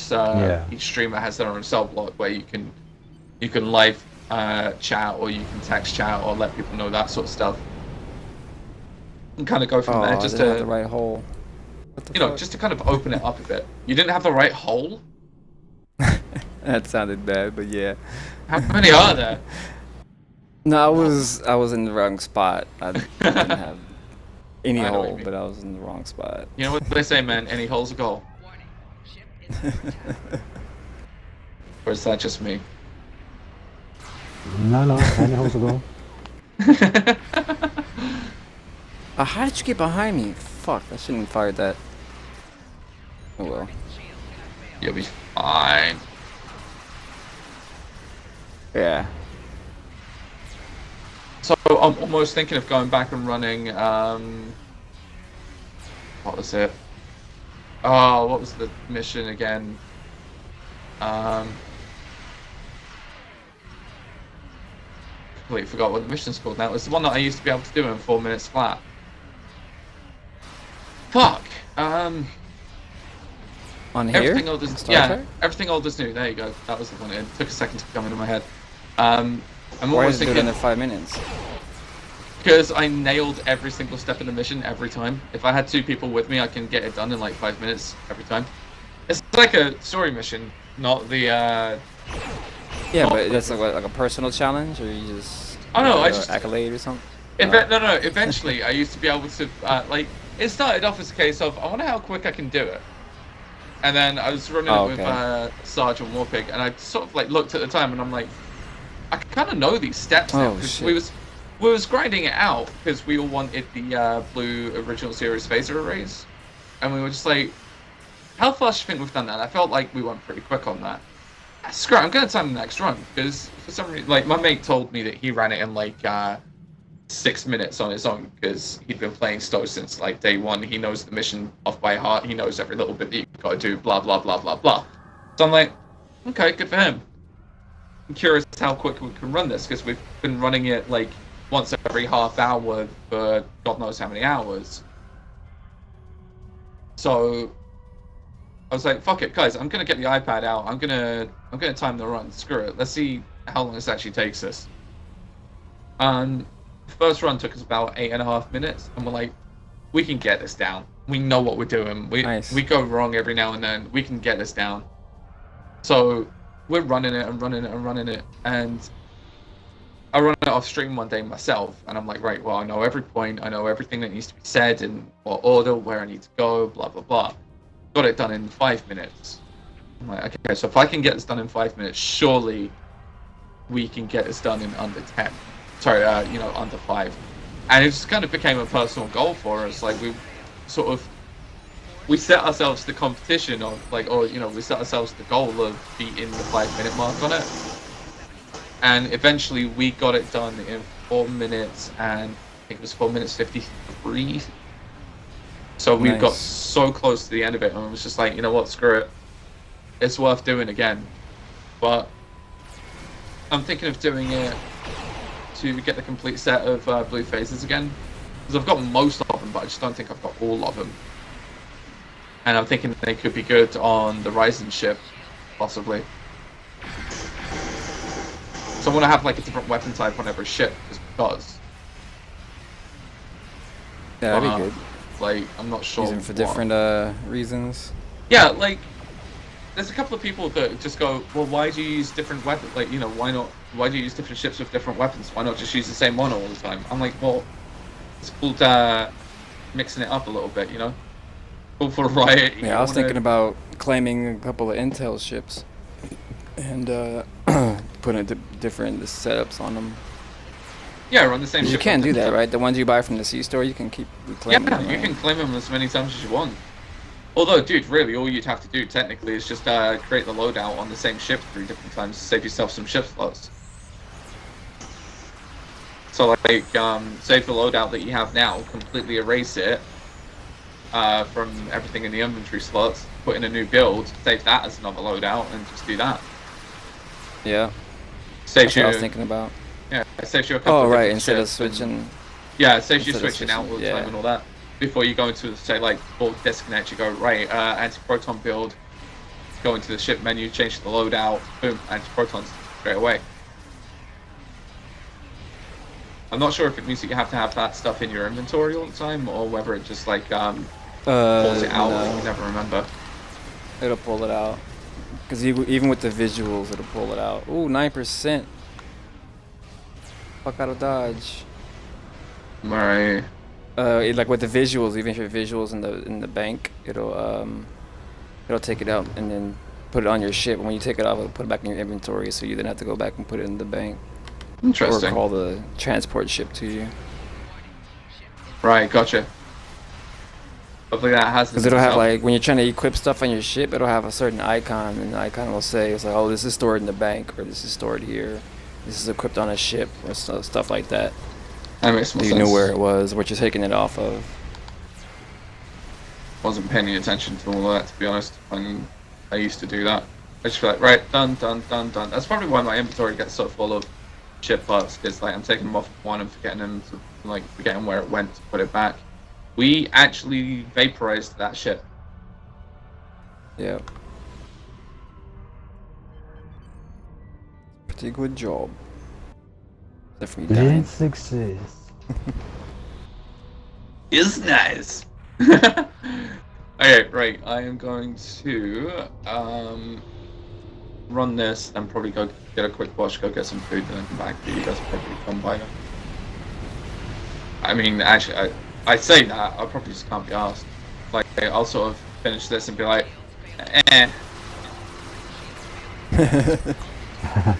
streamer has their own cell block where you can live chat, or you can text chat, or let people know that sort of stuff, and kind of go from there. Just to the right hole. You know, just to kind of open it up a bit. You didn't have the right hole? That sounded bad, but yeah. How many are there? No, I was in the wrong spot. I didn't have any hole, but I was in the wrong spot. You know what they say, man? Any hole's a goal. Or is that just me? No, any hole's a goal. How did you get behind me? Fuck, I shouldn't have fired that. Oh well. You'll be fine. Yeah. So I'm almost thinking of going back and running, what was it? Oh, what was the mission again? Completely forgot what the mission's called now. It was the one that I used to be able to do in 4 minutes flat. Fuck. On here? Everything old is everything old is new. There you go. That was the one. It took a second to come into my head. I'm Why almost is it thinking in 5 minutes? because I nailed every single step in the mission every time. If I had 2 people with me, I can get it done in like 5 minutes every time. It's like a story mission, not the. Yeah, but that's like a personal challenge, or you just. Oh no, I just accolade or something. No. Eventually, I used to be able to like. It started off as a case of I wonder how quick I can do it, and then I was running it with Sergeant Warpig, and I sort of like looked at the time, and I'm like, I kind of know these steps now. Shit. We was grinding it out because we all wanted the blue original series phaser arrays, and we were just like, how fast do you think we've done that? I felt like we went pretty quick on that. Screw it, I'm gonna time the next run because for some reason, like my mate told me that he ran it in like 6 minutes on his own because he'd been playing Stowe since like day one. He knows the mission off by heart. He knows every little bit that you've got to do. Blah blah blah blah blah. So I'm like, okay, good for him. I'm curious how quick we can run this because we've been running it like once every half hour for God knows how many hours. So I was like, fuck it, guys, I'm gonna get the iPad out. I'm gonna time the run. Screw it. Let's see how long this actually takes us. The first run took us about 8.5 minutes, and we're like, we can get this down. We know what we're doing. We go wrong every now and then. We can get this down. So we're running it, and I run it off stream one day myself, and I'm like, right, well, I know every point, I know everything that needs to be said, in what order, where I need to go, blah blah blah. Got it done in 5 minutes. I'm like, okay, so if I can get this done in 5 minutes, surely we can get this done in under 10. Sorry, under 5. And it just kind of became a personal goal for us. Like we set ourselves the competition of we set ourselves the goal of beating the 5-minute mark on it. And eventually we got it done in 4 minutes, and I think it was 4 minutes 53. So we got so close to the end of it, and it was just like, you know what, screw it. It's worth doing again. But I'm thinking of doing it to get the complete set of blue phases again. Because I've got most of them, but I just don't think I've got all of them. And I'm thinking they could be good on the Ryzen ship, possibly. So I want to have like a different weapon type on every ship, just because. Yeah, that'd be good. Like, I'm not sure. Use them for different reasons. Yeah, like, there's a couple of people that just go, well, why do you use different weapons? Like, why not? Why do you use different ships with different weapons? Why not just use the same one all the time? I'm like, well, it's called mixing it up a little bit, Cool for variety. Yeah, I was thinking about claiming a couple of Intel ships and putting different setups on them. Yeah, run the same ship. You can do that, right? The ones you buy from the C-store, you can keep reclaiming them. Yeah, you can claim them as many times as you want. Although, dude, really, all you'd have to do, technically, is just create the loadout on the same ship 3 different times to save yourself some ship slots. So, like, save the loadout that you have now, completely erase it from everything in the inventory slots, put in a new build, save that as another loadout, and just do that. Yeah. Saves you. That's what I was thinking about. Yeah, it saves you a couple of right, different instead of ships switching. Yeah, it saves you switching out all the time yeah. and all that. Before you go into, say, like, bulk disconnect, you go, right, anti-proton build, go into the ship menu, change the loadout, boom, anti-protons straight away. I'm not sure if it means that you have to have that stuff in your inventory all the time, or whether it just, like, pulls it out, like you never remember. It'll pull it out. Because even with the visuals, it'll pull it out. Ooh, 9%. Fuck out of Dodge. Right. Like with the visuals, even if your visuals in the bank, it'll take it out and then put it on your ship. And when you take it off, it'll put it back in your inventory, so you then have to go back and put it in the bank. Interesting. Or call the transport ship to you. Right, gotcha. Hopefully that has. Because it'll have like when you're trying to equip stuff on your ship, it'll have a certain icon, and the icon will say it's like, oh, this is stored in the bank, or this is stored here, this is equipped on a ship, or stuff like that. That makes more sense. You knew where it was, what you're taking it off of. wasn't paying any attention to all that, to be honest, when I used to do that. I just feel like, right, done. That's probably why my inventory gets so full of shit parts, because like I'm taking them off one and forgetting them, like forgetting where it went to put it back. We actually vaporized that shit. Yeah. Pretty good job. Except for you dying. Success. Is nice. Okay, right. I am going to run this and probably go get a quick wash, go get some food, and then come back. You guys will probably come by. I mean, actually, I say that I probably just can't be asked. Like, I'll sort of finish this and be like, eh.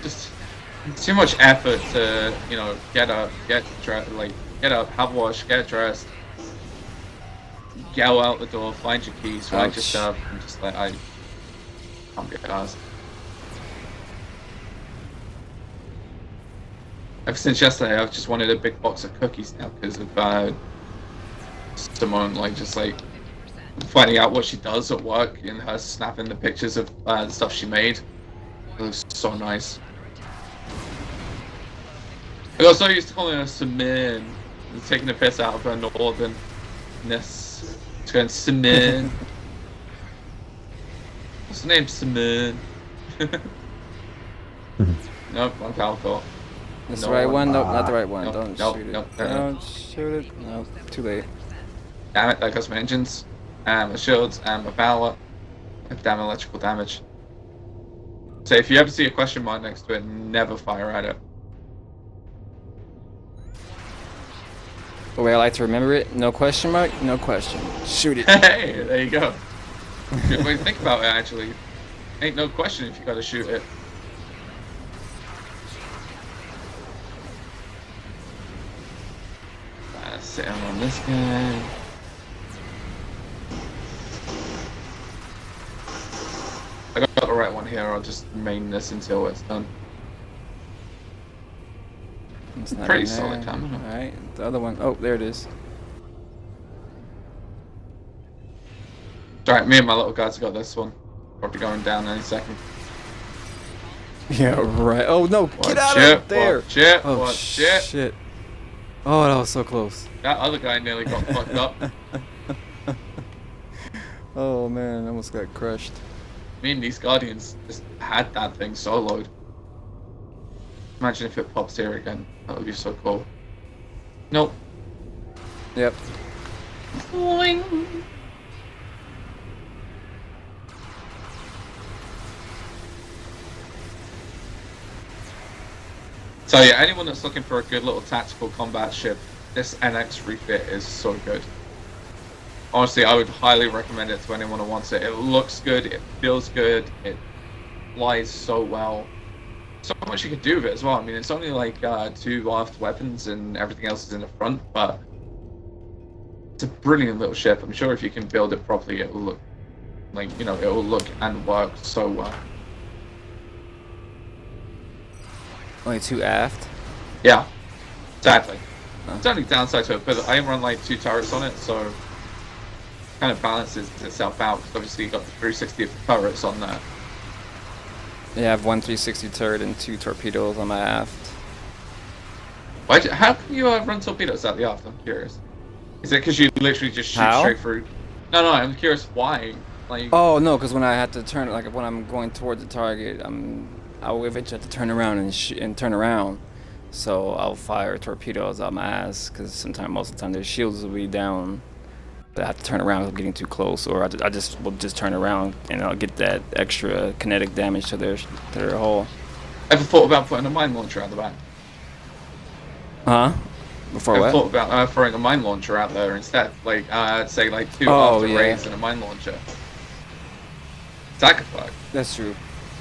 Just too much effort to, you know, get up, have a wash, get dressed, go out the door, find your keys, find your stuff, and just like I can't be asked. Ever since yesterday, I've just wanted a big box of cookies now because of Simone, like just like finding out what she does at work and her snapping the pictures of the stuff she made. It looks so nice. I got so used to calling her Simone, taking the piss out of her northernness. It's going Simone. What's the name? Simone. Nope, wrong alcohol. That's the right one? Nope, not the right one. Nope, Don't nope, shoot it. nope, Don't shoot it. No, too late. Damn it, that goes my engines, and my shields, and my power. Damn electrical damage. So if you ever see a question mark next to it, never fire at it. The way I like to remember it, no question mark, no question. Shoot it. Hey, there you go. Good way to think about it, actually. Ain't no question if you gotta shoot it. Sitting on this guy. I got the right one here, I'll just main this until it's done. It's not Pretty in there. solid time. Alright, the other one. Oh, there it is. Alright, me and my little guys got this one. Probably going down any second. Yeah, right. Oh no, get out of there! Oh shit. Oh, that was so close. That other guy nearly got fucked up. Oh man, I almost got crushed. Me and these Guardians just had that thing soloed. Imagine if it pops here again. That would be so cool. Nope. Yep. Boing. So yeah, anyone that's looking for a good little tactical combat ship, this NX refit is so good. Honestly, I would highly recommend it to anyone who wants it. It looks good, it feels good, it flies so well. So much you can do with it as well. I mean, it's only like 2 aft weapons and everything else is in the front, but it's a brilliant little ship. I'm sure if you can build it properly, it will look like, you know, it will look and work so well. Only 2 aft? Yeah, exactly. It's only downside to it, but I run like 2 turrets on it, so kind of balances itself out. Because obviously you got the 360 of the turrets on there. Yeah, I have 1 360 turret and 2 torpedoes on my aft. How can you run torpedoes out the aft? I'm curious. Is it because you literally just shoot straight through? No, I'm curious why. Like. Oh no, because when I have to turn, like when I'm going towards the target, I will eventually have to turn around and turn around. So I'll fire torpedoes out my ass because most of the time their shields will be down. But I have to turn around if I'm getting too close, or I just will just turn around and I'll get that extra kinetic damage to their hull. Ever thought about putting a mine launcher out the back? Huh? Before what? I thought about throwing a mine launcher out there instead, like say like 2 after raids and a mine launcher. That could work. That's true.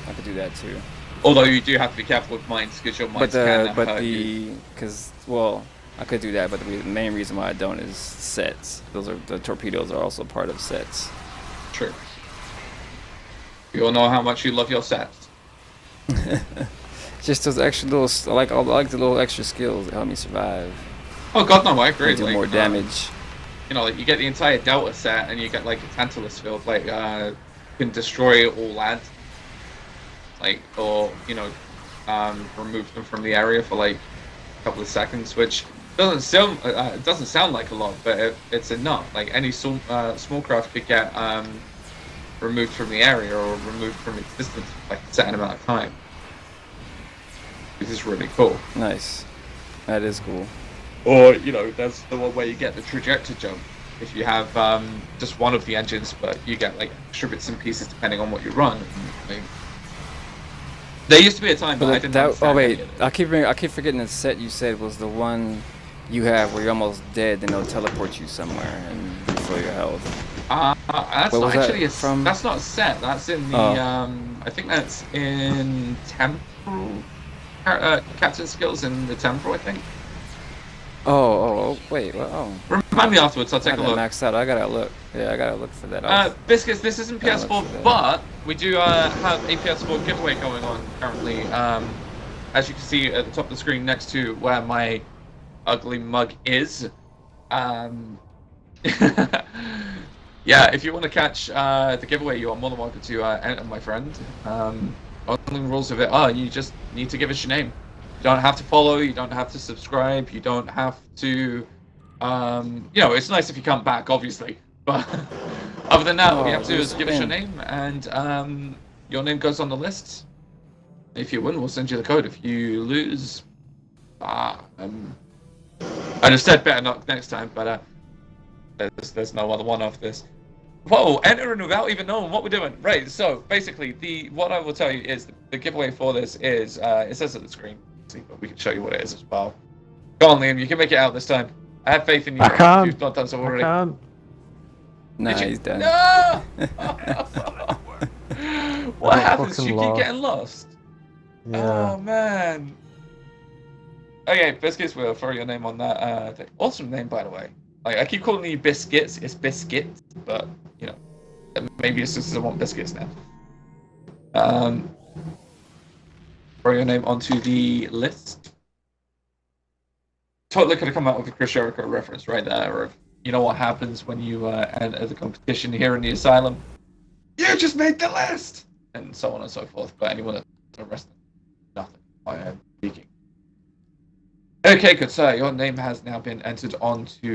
I could do that too. Although you do have to be careful with mines because your mines can hurt you. Well, I could do that, but the main reason why I don't is sets. The torpedoes are also part of sets. True. You all know how much you love your sets. Just those extra little, I like the little extra skills that help me survive. Oh god, no, I agree. Do more damage. you know, like you get the entire Delta set, and you get like a Tantalus field, like can destroy all lads, like, or you know, remove them from the area for like a couple of seconds, which doesn't sound like a lot, but it's enough. Like any small craft could get removed from the area or removed from existence for like a certain amount of time. This is really cool. Nice. That is cool. Or, you know, there's the one where you get the trajectory jump. If you have just one of the engines, but you get like extra bits and pieces depending on what you run. Like, there used to be a time, but I didn't understand. Oh wait, I keep forgetting the set you said was the one you have where you're almost dead, then they'll teleport you somewhere and refill your health. That's Where not was actually that from? That's not a set. That's in the I think that's in temporal. Captain skills in the temporal, I think. Wait, well, oh. Remind me afterwards, I'll take a look. Maxed out. I gotta look. Yeah, I gotta look for that. Biscuits, this isn't PS4, but we do have a PS4 giveaway going on currently. As you can see at the top of the screen next to where my ugly mug is. Yeah, if you want to catch the giveaway, you are more than welcome to enter, my friend. Only rules of it are you just need to give us your name. You don't have to follow, you don't have to subscribe, you don't have to, you know, it's nice if you come back, obviously, but other than that, all you have to do is give us your name, and your name goes on the list. If you win, we'll send you the code. If you lose, I'd have said better not next time, but there's no other one after this. Whoa, entering without even knowing what we're doing. Right, so basically, what I will tell you is the giveaway for this is, it says at the screen, but we can show you what it is as well. Go on, Liam, you can make it out this time. I have faith in you. I can't. You've not done so already. I can't. Nah, he's done. No! What happens? You lost. keep getting lost. Yeah. Oh, man. Okay, Biscuits, we'll throw your name on that thing. Awesome name, by the way. Like, I keep calling you Biscuits. It's Biscuits, but, you know, maybe it's just I want Biscuits now. Throw your name onto the list. Totally could have come out with a Chris Jericho reference right there, or you know what happens when you enter the competition here in the asylum. You just made the list! And so on and so forth, but anyone that's arrested, nothing. I am speaking. Okay, good sir, your name has now been entered onto